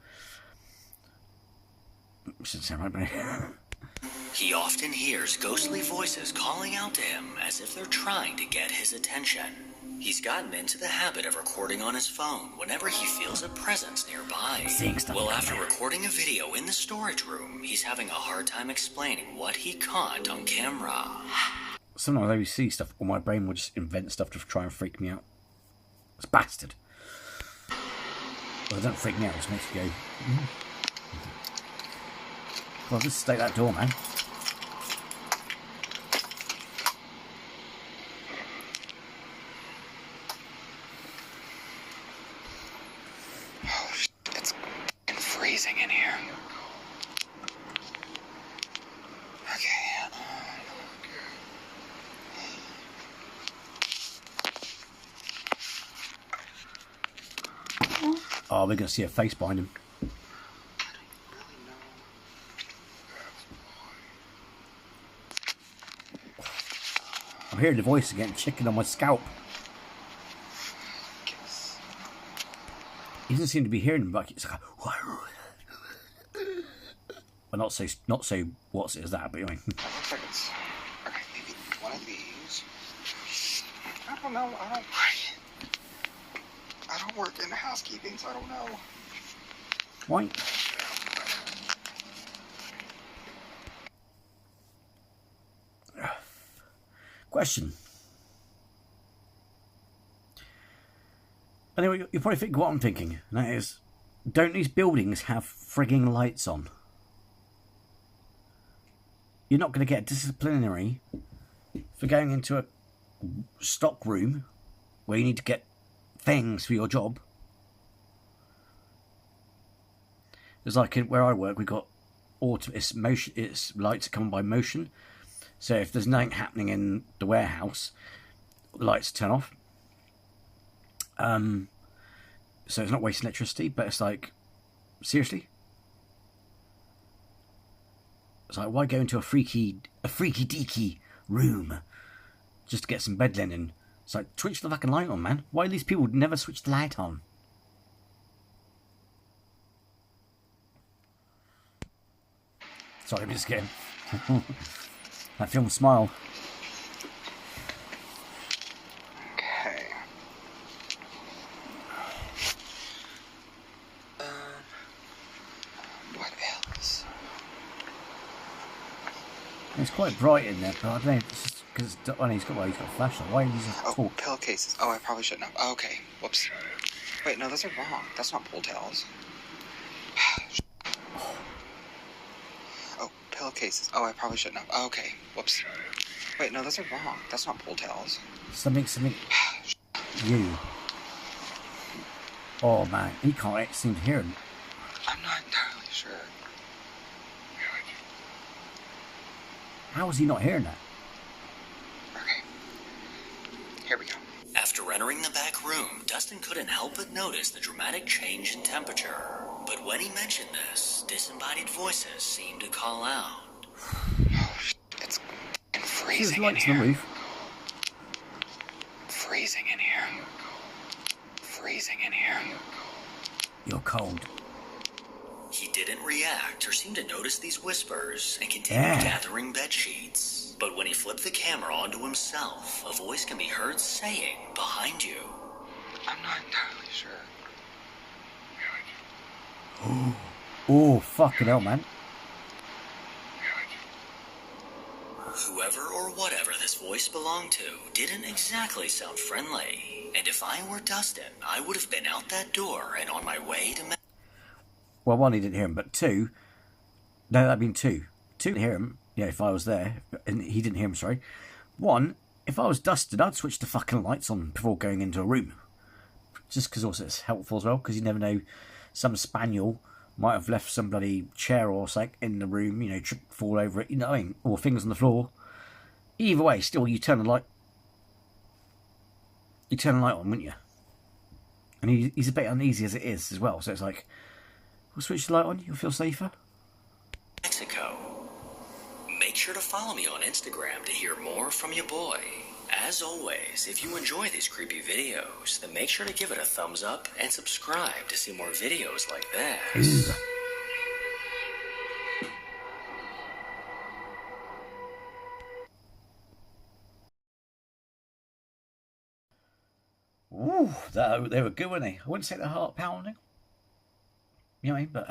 Shouldn't sound right, mate. He often hears ghostly voices calling out to him as if they're trying to get his attention. He's gotten into the habit of recording on his phone whenever he feels a presence nearby. Well, after recording a video in the storage room, he's having a hard time explaining what he caught on camera. Sometimes I see stuff, or my brain will just invent stuff to try and freak me out. It's bastard. Well, it doesn't freak me out, it just makes you go, Well, just stay that door, man. Oh, it's freezing in here. Oh, we're going to see a face behind him. I'm hearing the voice again, chicken on my scalp. He doesn't seem to be hearing him, but it's like, well, not so what's it as that, but anyway. That looks like it's okay. Maybe one of these. I don't know. I don't work in housekeeping, so I don't know. Why? Question. Anyway, you probably think what I'm thinking, and that is, don't these buildings have frigging lights on? You're not going to get disciplinary for going into a stock room where you need to get things for your job. It's like where I work, we've got it's lights that come by motion. So if there's nothing happening in the warehouse, the lights turn off. So it's not wasting electricity, but it's like, seriously? It's like, why go into a freaky deaky room just to get some bed linen? It's like, switch the fucking light on, man. Why do these people never switch the light on? Sorry, I'm just kidding. That film Smile. Okay. What else? It's quite bright in there, but I don't know. It's just because he's got a flashlight. Why are you using a torch? Pillowcases. Oh, I probably shouldn't have. Oh, okay. Whoops. Wait, no, those are wrong. That's not pull towels. Oh, pillowcases. Oh, I probably shouldn't have. Oh, okay. Whoops. Wait, no, those are wrong. That's not pull tails. Something. You. Oh man, he can't seem to hear him. I'm not entirely sure. How is he not hearing that? Okay. Here we go. After entering the back room, Dustin couldn't help but notice the dramatic change in temperature. But when he mentioned this, disembodied voices seemed to call out. Oh, it's freezing in There's lights on the here. roof. Freezing in here. Freezing in here. You're cold. He didn't react or seem to notice these whispers and continued gathering bed sheets. But when he flipped the camera onto himself, a voice can be heard saying behind you. I'm not entirely sure. Oh, fucking hell, man. Whoever or whatever this voice belonged to didn't exactly sound friendly. And if I were Dustin, I would have been out that door and on my way to... Well, one, he didn't hear him, but two... No, that'd been two. Two, didn't hear him, yeah, if I was there. And he didn't hear him, sorry. One, if I was Dustin, I'd switch the fucking lights on before going into a room. Just because also it's helpful as well, because you never know, some spaniel might have left some bloody chair or something in the room, you know, fall over it, you know what I mean? Or things on the floor. Either way, still, you turn the light... You turn the light on, wouldn't you? And he's a bit uneasy as it is as well, so it's like, we'll switch the light on, you'll feel safer. Mexico. Make sure to follow me on Instagram to hear more from your boy. As always, if you enjoy these creepy videos, then make sure to give it a thumbs up and subscribe to see more videos like this. Ooh, they were good, weren't they? I wouldn't say they're heart pounding. You know what I mean? But,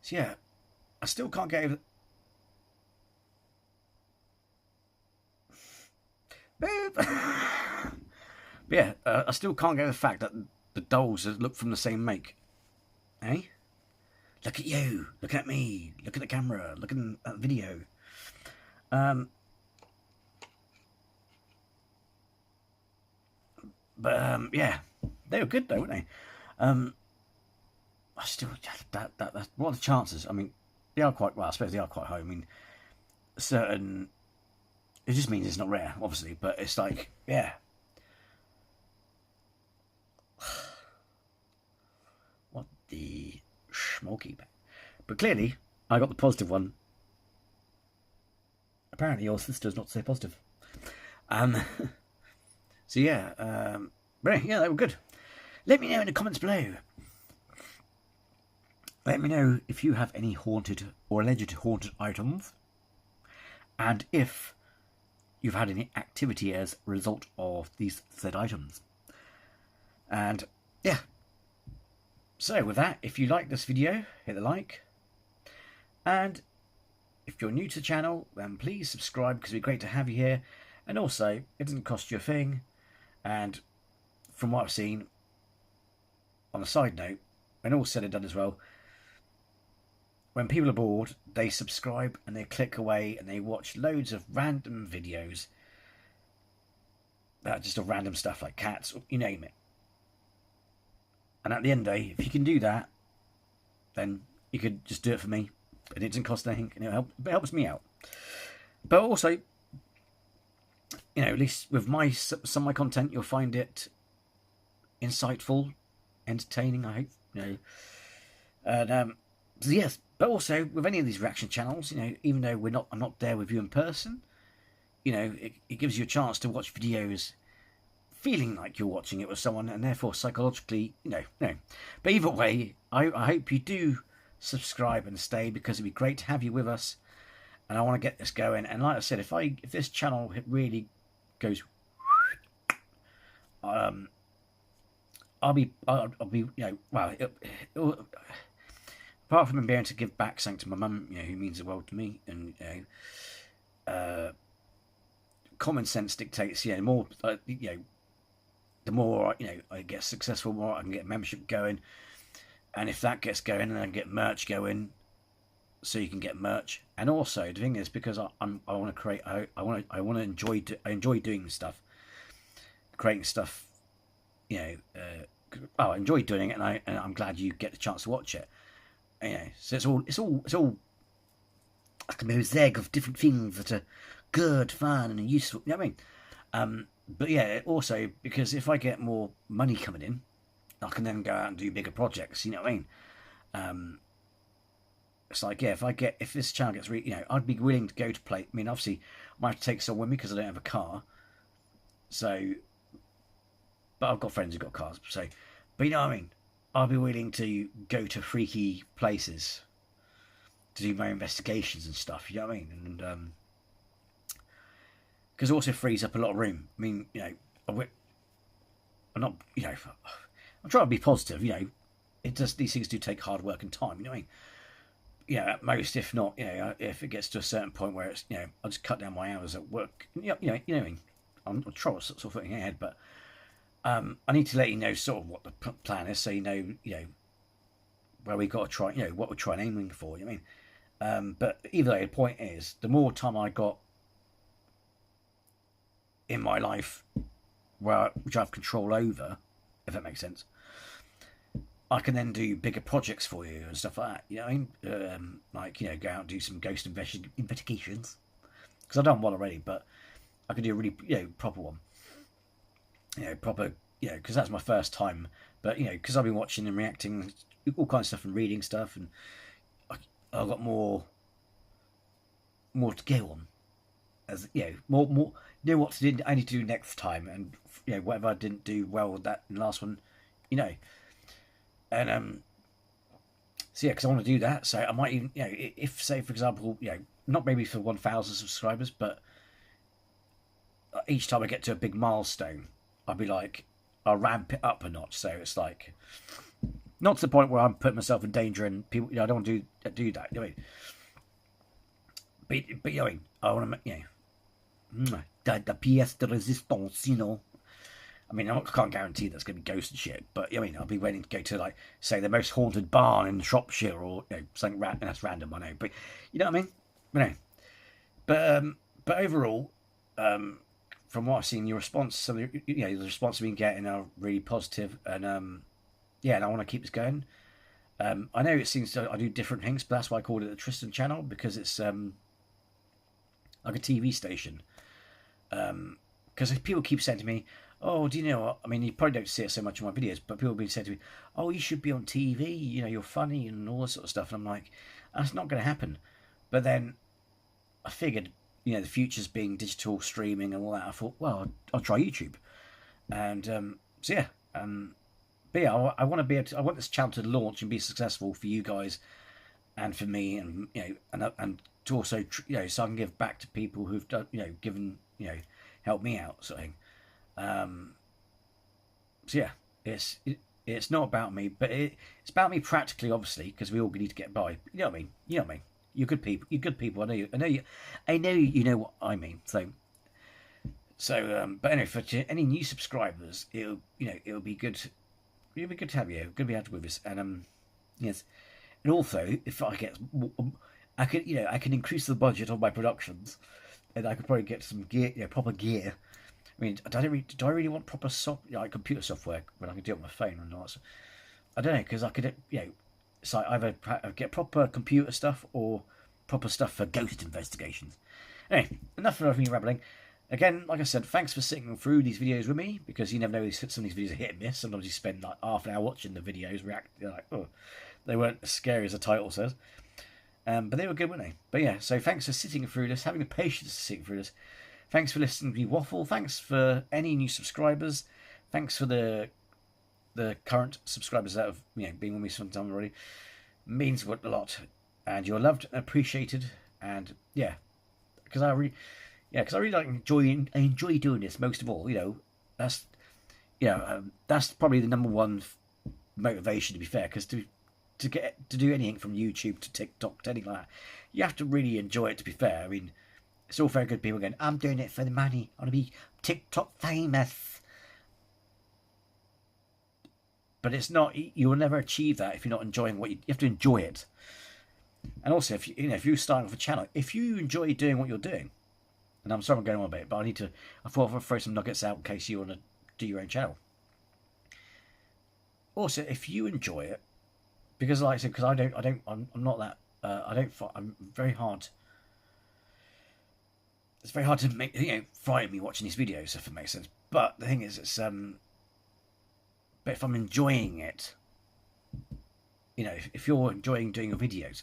so yeah, I still can't get over... But yeah, I still can't get over the fact that the dolls look from the same make. Eh? Look at you, looking at me, look at the camera, look at that video. Yeah, they were good though, weren't they? I still, that what are the chances? I mean, they are quite, well, I suppose they are quite high. I mean, certain, it just means it's not rare, obviously, but it's like, yeah. What the smoky? But clearly, I got the positive one. Apparently, your sister's not so positive. So yeah, yeah, they were good. Let me know in the comments below. Let me know if you have any haunted or alleged haunted items, and if you've had any activity as a result of these said items. And yeah, so with that, if you like this video, hit the like, and if you're new to the channel, then please subscribe, because it'd be great to have you here. And also, it doesn't cost you a thing, and from what I've seen, on a side note, when all said and done as well, when people are bored, they subscribe and they click away and they watch loads of random videos, just of random stuff like cats, or you name it. And at the end of the day, if you can do that, then you could just do it for me, and it doesn't cost anything, and it helps me out. But also, you know, at least with some of my content, you'll find it insightful, entertaining, I hope, you know. And so yes, but also with any of these reaction channels, you know, even though I'm not there with you in person, you know, it gives you a chance to watch videos feeling like you're watching it with someone, and therefore psychologically, you know. But either way, I hope you do subscribe and stay, because it'd be great to have you with us, and I want to get this going. And like I said, if this channel really goes, I'll be, you know, well, apart from being able to give back something to my mum, you know, who means the world to me, and you know, common sense dictates, you know, more, you know, the more, you know, I get successful, more I can get membership going, and if that gets going and I get merch going, so you can get merch. And also the thing is, because I want to create, I enjoy doing stuff, creating stuff. I enjoy doing it, and I'm glad you get the chance to watch it. So it's all like a mosaic of different things that are good, fun, and useful. You know what I mean? But yeah, also because if I get more money coming in, I can then go out and do bigger projects. You know what I mean? It's like, yeah, if this channel gets I'd be willing to go to play. I mean, obviously, I might have to take someone with me because I don't have a car. So, but I've got friends who've got cars. So, but you know what I mean? I'll be willing to go to freaky places to do my investigations and stuff. You know what I mean? And because it also frees up a lot of room. I mean, I'm not, I'm trying to be positive. These things do take hard work and time. You know what I mean? At most, if not, if it gets to a certain point where it's, I'll just cut down my hours at work. You know what I mean? I'm trying to sort of putting ahead, but I need to let you know sort of what the plan is, so where we got to try, what we're trying aiming for. You know what I mean? But either way, the point is, the more time I got in my life, which I have control over, if that makes sense, I can then do bigger projects for you and stuff like that. You know what I mean? Like, go out and do some ghost investigations. Because I've done one already, but I could do a really, proper one. Proper, because that's my first time. But, because I've been watching and reacting, all kinds of stuff and reading stuff, and I've got more to go on. As more, know what I need to do next time, and whatever I didn't do well with that in the last one, and so yeah, because I want to do that. So I might even, if say for example, not maybe for 1,000 subscribers, but each time I get to a big milestone, I'll ramp it up a notch. So it's like not to the point where I'm putting myself in danger and people, I don't want to do that. You know what I mean? But I want to, the pièce de résistance, I mean, I can't guarantee that's going to be ghost and shit, but I'll be waiting to go to, like, say, the most haunted barn in Shropshire, or something that's random, I know, but you know what I mean? But overall, from what I've seen, your response, some of the response we've been getting are really positive, and and I want to keep this going. I know it seems I do different things, but that's why I called it the Tristan channel, because it's like a TV station. Because people keep saying to me, oh, do you know what? I mean, you probably don't see it so much in my videos, but people have been saying to me, oh, you should be on TV, you're funny and all this sort of stuff. And I'm like, that's not going to happen. But then I figured, the future's being digital streaming and all that. I thought, well, I'll try YouTube. And so yeah, but yeah, I want to be able to, I want this channel to launch and be successful for you guys and for me, and and to also so I can give back to people who've done, given, helped me out, sort of thing. So yeah, it's not about me, but it's about me practically, obviously, because we all need to get by. You know what I mean? You know what I mean? You're good people. You're good people. I know you. You know what I mean. So, but anyway, for any new subscribers, it'll be good. It'll be good to have you. Good to be out with us, and yes, and also if I get, I can increase the budget of my productions, and I could probably get some gear, proper gear. I mean, do I really want proper computer software when I can do it on my phone or not? So, I don't know, because I could, it's like either get proper computer stuff or proper stuff for ghost investigations. Anyway, enough of me rambling. Again, like I said, thanks for sitting through these videos with me, because you never know, some of these videos are hit and miss. Sometimes you spend like half an hour watching the videos, reacting, like, oh, they weren't as scary as the title says. But they were good, weren't they? But yeah, so thanks for sitting through this, having the patience to sit through this. Thanks for listening to me waffle. Thanks for any new subscribers. Thanks for the current subscribers that have been with me some time already. It means a lot, and you're loved and appreciated. And yeah, because I really enjoy doing this most of all. That's that's probably the number one motivation, to be fair, because to do anything from YouTube to TikTok to anything like that, you have to really enjoy it, to be fair. I mean, it's all very good people going, I'm doing it for the money, I want to be TikTok famous. But it's not, you will never achieve that if you're not enjoying you have to enjoy it. And also, if if you're starting off a channel, if you enjoy doing what you're doing, and I'm sorry I'm going on a bit, but I thought I'd throw some nuggets out in case you want to do your own channel. Also, if you enjoy it, because like I said, because I'm not that, I'm very hard. It's very hard to make, frighten me watching these videos, if it makes sense. But the thing is, but if I'm enjoying it, if you're enjoying doing your videos,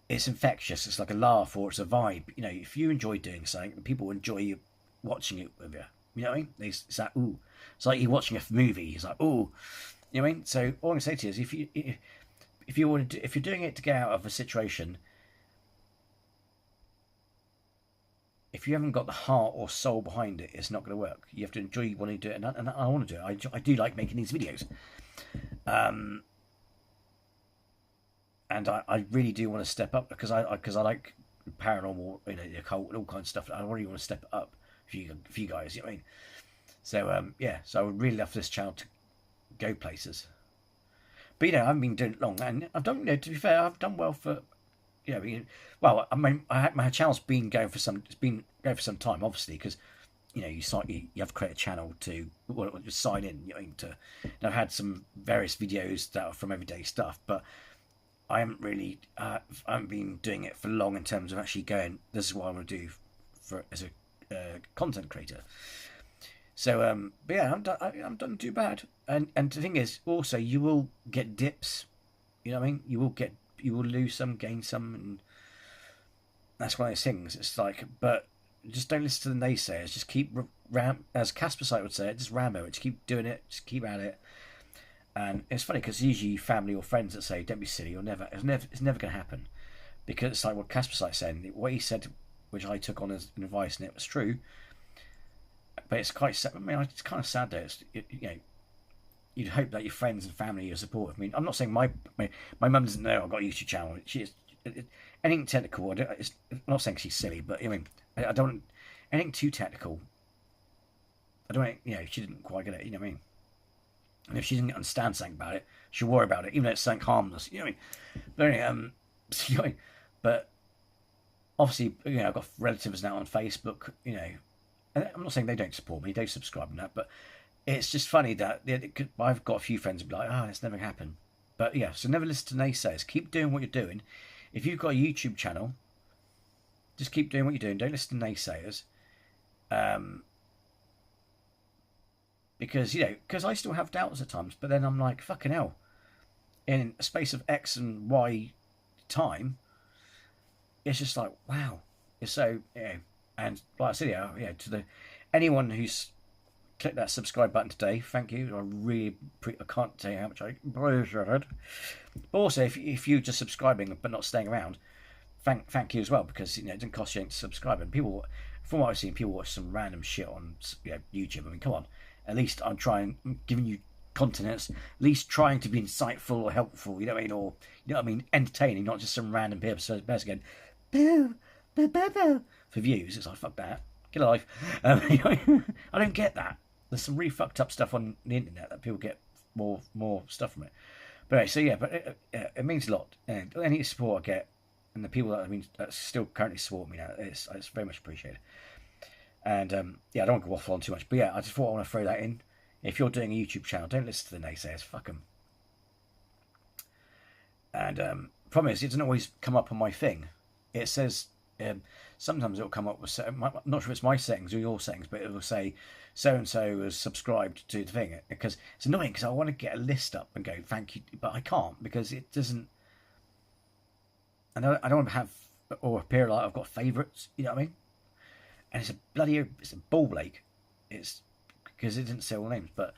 it's infectious. It's like a laugh or it's a vibe. If you enjoy doing something, people enjoy you watching it with you. You know what I mean? It's like, ooh. It's like you're watching a movie. It's like, ooh. You know what I mean? So all I'm gonna say to you is, if you're doing it to get out of a situation, if you haven't got the heart or soul behind it, it's not going to work. You have to enjoy wanting to do it, and I want to do it. I do like making these videos, and I really do want to step up because I like paranormal, the occult, and all kinds of stuff. I really want to step up for you guys. You know what I mean? So yeah, so I would really love for this channel to go places. But I haven't been doing it long, and I've done. To be fair, I've done well for. Well, I mean, my channel's been going for some. It's been going for some time, obviously, because you have to create a channel to sign in. I've had some various videos that are from everyday stuff, but I haven't really. I haven't been doing it for long in terms of actually going. This is what I want to do as a content creator. So, but yeah, I'm done too bad. And the thing is, also, you will get dips. You know what I mean? You will lose some, gain some, and that's one of those things. It's like, but just don't listen to the naysayers. Just keep as Casper Site would say it, just rambo it. Just keep doing it. Just keep at it. And it's funny because usually family or friends that say, "Don't be silly. It's never going to happen," because it's like what Casper Site said. What he said, which I took on as an advice, and it was true. But it's quite sad. I mean, it's kind of sad that you'd hope that your friends and family are supportive. I mean, I'm not saying my mum doesn't know I've got a YouTube channel. She is anything technical. I'm not saying she's silly, but I don't anything too technical. I don't. She didn't quite get it. You know what I mean? And if she didn't understand something about it, she'll worry about it, even though it's something harmless. You know what I mean? But anyway, but obviously, I've got relatives now on Facebook. I'm not saying they don't support me, they subscribe and that, but it's just funny that I've got a few friends who be like, it's never happened. But yeah, so never listen to naysayers. Keep doing what you're doing. If you've got a YouTube channel, just keep doing what you're doing. Don't listen to naysayers. Because I still have doubts at times, but then I'm like, fucking hell. In a space of X and Y time, it's just like, wow. It's so, and like I said, to anyone who's clicked that subscribe button today, thank you. I can't tell you how much I appreciate it. But also, if you're just subscribing but not staying around, thank you as well, because it doesn't cost you anything to subscribe. And people, from what I've seen, people watch some random shit on YouTube. I mean, come on. At least I'm giving you content that's at least trying to be insightful or helpful. You know what I mean? Or entertaining, not just some random person going, boo, boo, boo, boo. For views. It's like, fuck that, get a life. I don't get that. There's some really fucked up stuff on the internet that people get more stuff from it. But anyway, so yeah, but it means a lot, and any support I get, and the people that still currently support me now, it's very much appreciated. And I don't want to go off on too much, but yeah, I just thought I want to throw that in. If you're doing a YouTube channel, don't listen to the naysayers. Fuck them. And problem is, it doesn't always come up on my thing. It says. Sometimes it'll come up with, I'm not sure if it's my settings or your settings, but it will say so and so has subscribed to the thing, because it's annoying because I want to get a list up and go thank you, but I can't because it doesn't. I don't want to have or appear like I've got favourites. You know what I mean? And it's a ball ache. It's because it didn't say all names, but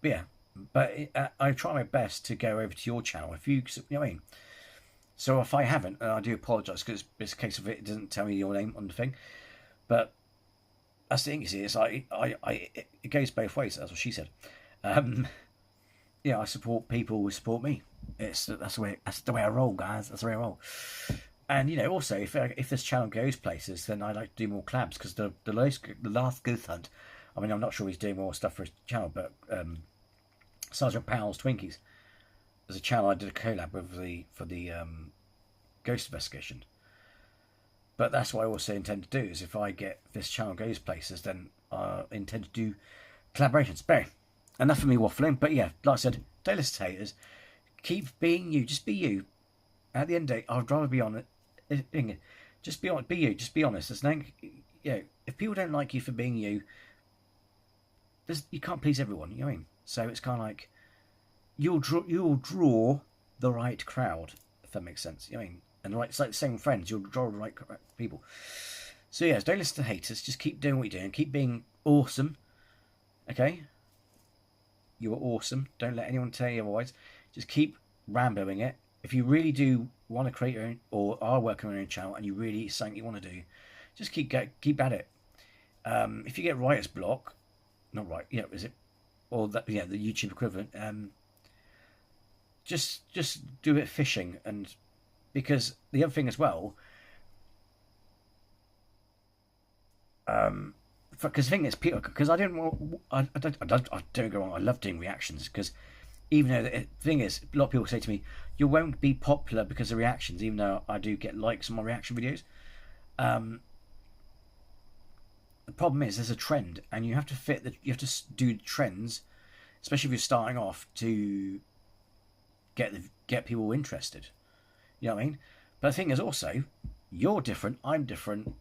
yeah. But I try my best to go over to your channel if you know what I mean. So if I haven't, and I do apologise because it's a case of it doesn't tell me your name on the thing, but that's the thing. You see, it's like it goes both ways. That's what she said. I support people who support me. That's the way I roll, guys. That's the way I roll. And also if this channel goes places, then I like to do more collabs because the last Goose Hunt. I mean, I'm not sure he's doing more stuff for his channel, but Sergeant Powell's Twinkies. there's a channel I did a collab with for the ghost investigation. But that's what I also intend to do, is if this channel goes places, then I intend to do collaborations. But enough of me waffling. But yeah, like I said, don't listen to haters. Keep being you. Just be you. At the end of the day, I'd rather be honest. Just be honest. Be you. Just be honest. There's no, if people don't like you for being you, you can't please everyone. You know what I mean? So it's kind of like you'll draw the right crowd, if that makes sense. You know what I mean? And it's like the same with friends. You'll draw the right people. So yes, don't listen to haters. Just keep doing what you're doing. Keep being awesome. Okay? You are awesome. Don't let anyone tell you otherwise. Just keep ramboing it. If you really do want to create your own, or are working on your own channel, and you really something you want to do, just keep at it. If you get writer's block, not right, is it, or that, the YouTube equivalent, just do it fishing. And because the other thing as well, because the thing is, people, because I don't go wrong, I love doing reactions, because even though the thing is, a lot of people say to me, you won't be popular because of reactions, even though I do get likes on my reaction videos. The problem is there's a trend, and you have to do trends, especially if you're starting off, to get people interested. You know what I mean? But the thing is also, you're different, I'm different.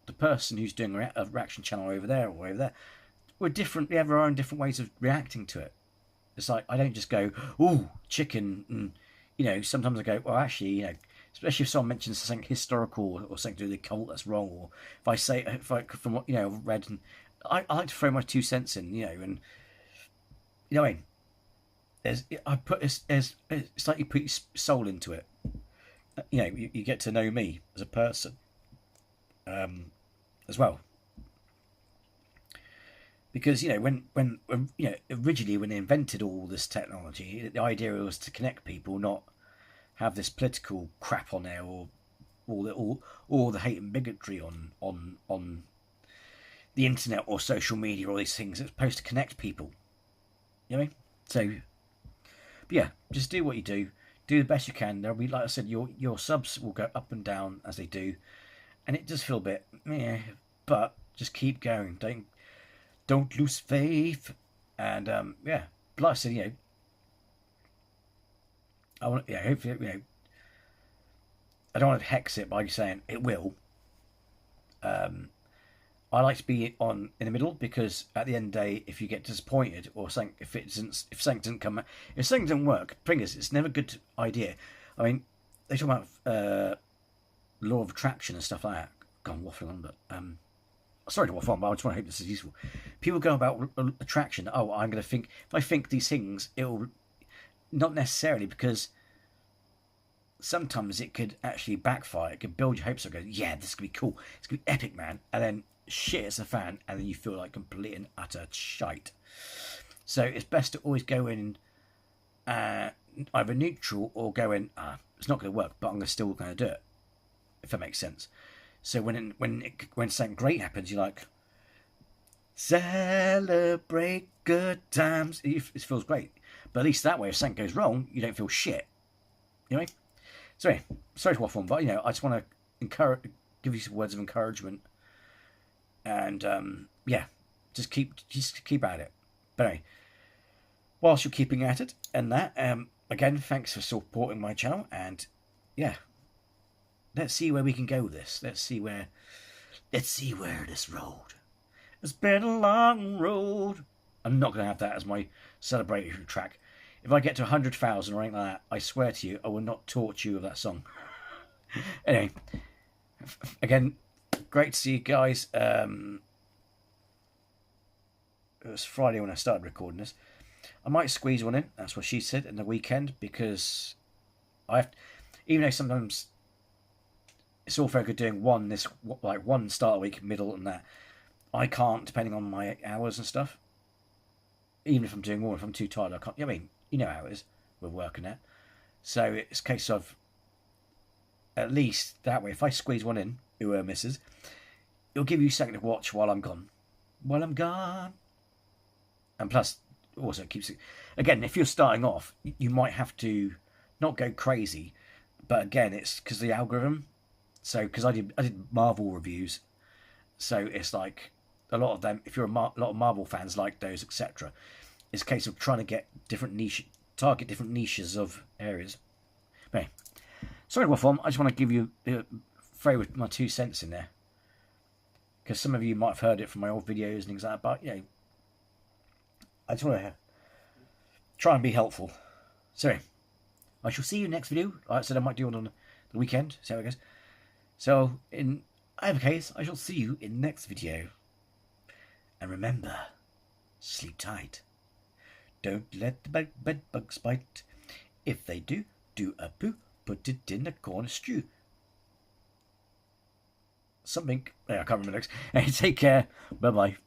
The person who's doing a reaction channel over there or over there, we're different. We have our own different ways of reacting to it. It's like, I don't just go, ooh, chicken, and, sometimes I go, well, actually, especially if someone mentions something historical or something to do with the cult that's wrong, or from what, I've read, and I like to throw my 2 cents in, and, you know what I mean? It's like you put your soul into it. You get to know me as a person, as well. Because when originally when they invented all this technology, the idea was to connect people, not have this political crap on there, or all the hate and bigotry on the internet or social media, all these things. It's supposed to connect people. You know what I mean? So, but yeah, just do what you do. Do the best you can. There'll be, like I said, your subs will go up and down as they do, and it does feel a bit but just keep going. Don't lose faith, and like I said, I want, hopefully, I don't want to hex it by saying it will. I like to be in the middle, because at the end of the day, if you get disappointed or something, if something doesn't come, if something doesn't work, fingers, it's never a good idea. I mean, they talk about law of attraction and stuff like that. Gone waffling on, but sorry to waffle on, but I just want to hope this is useful. People go about attraction. Oh, I'm going to think, if I think these things, it will, not necessarily, because sometimes it could actually backfire. It could build your hopes up. Go, yeah, this could be cool. It's going to be epic, man. And then shit as a fan, and then you feel like complete and utter shite. So it's best to always go in either neutral, or go in, it's not going to work, but I'm still going to do it, if that makes sense. So when something great happens, you're like, celebrate good times. It feels great. But at least that way, if something goes wrong, you don't feel shit. You know what I mean? So anyway, sorry to waffle on, but I just want to give you some words of encouragement, and just keep at it. But anyway, whilst you're keeping at it, and that, again, thanks for supporting my channel, and let's see where we can go with this. Let's see where this road. It's been a long road. I'm not going to have that as my celebratory track. If I get to 100,000 or anything like that, I swear to you, I will not torture you with that song. Anyway, again, great to see you guys. It was Friday when I started recording this. I might squeeze one in, that's what she said, in the weekend, because even though sometimes it's all very good doing one start of week, middle, and that, I can't, depending on my hours and stuff. Even if I'm doing more, if I'm too tired, I can't. I mean, you know how it is with working at. So it's a case of, at least that way, if I squeeze one in, who misses, it'll give you a second to watch while I'm gone. And plus, also keeps it. Again, if you're starting off, you might have to not go crazy, but again, it's because the algorithm. So because I did Marvel reviews, so it's like a lot of them. If you're a lot of Marvel fans like those, etc., it's a case of trying to get target different niches of areas. Anyway, sorry, Waffle. I just want to give you throw with my 2 cents in there, because some of you might have heard it from my old videos and things like that. But yeah, I just want to try and be helpful. So I shall see you next video. Like I said, I might do it on the weekend. See how it goes. So in either case, I shall see you in the next video. And remember, sleep tight. Don't let the bed bugs bite. If they do a poo, put it in a corner stew. Something. Yeah, I can't remember next. Hey, take care. Bye bye.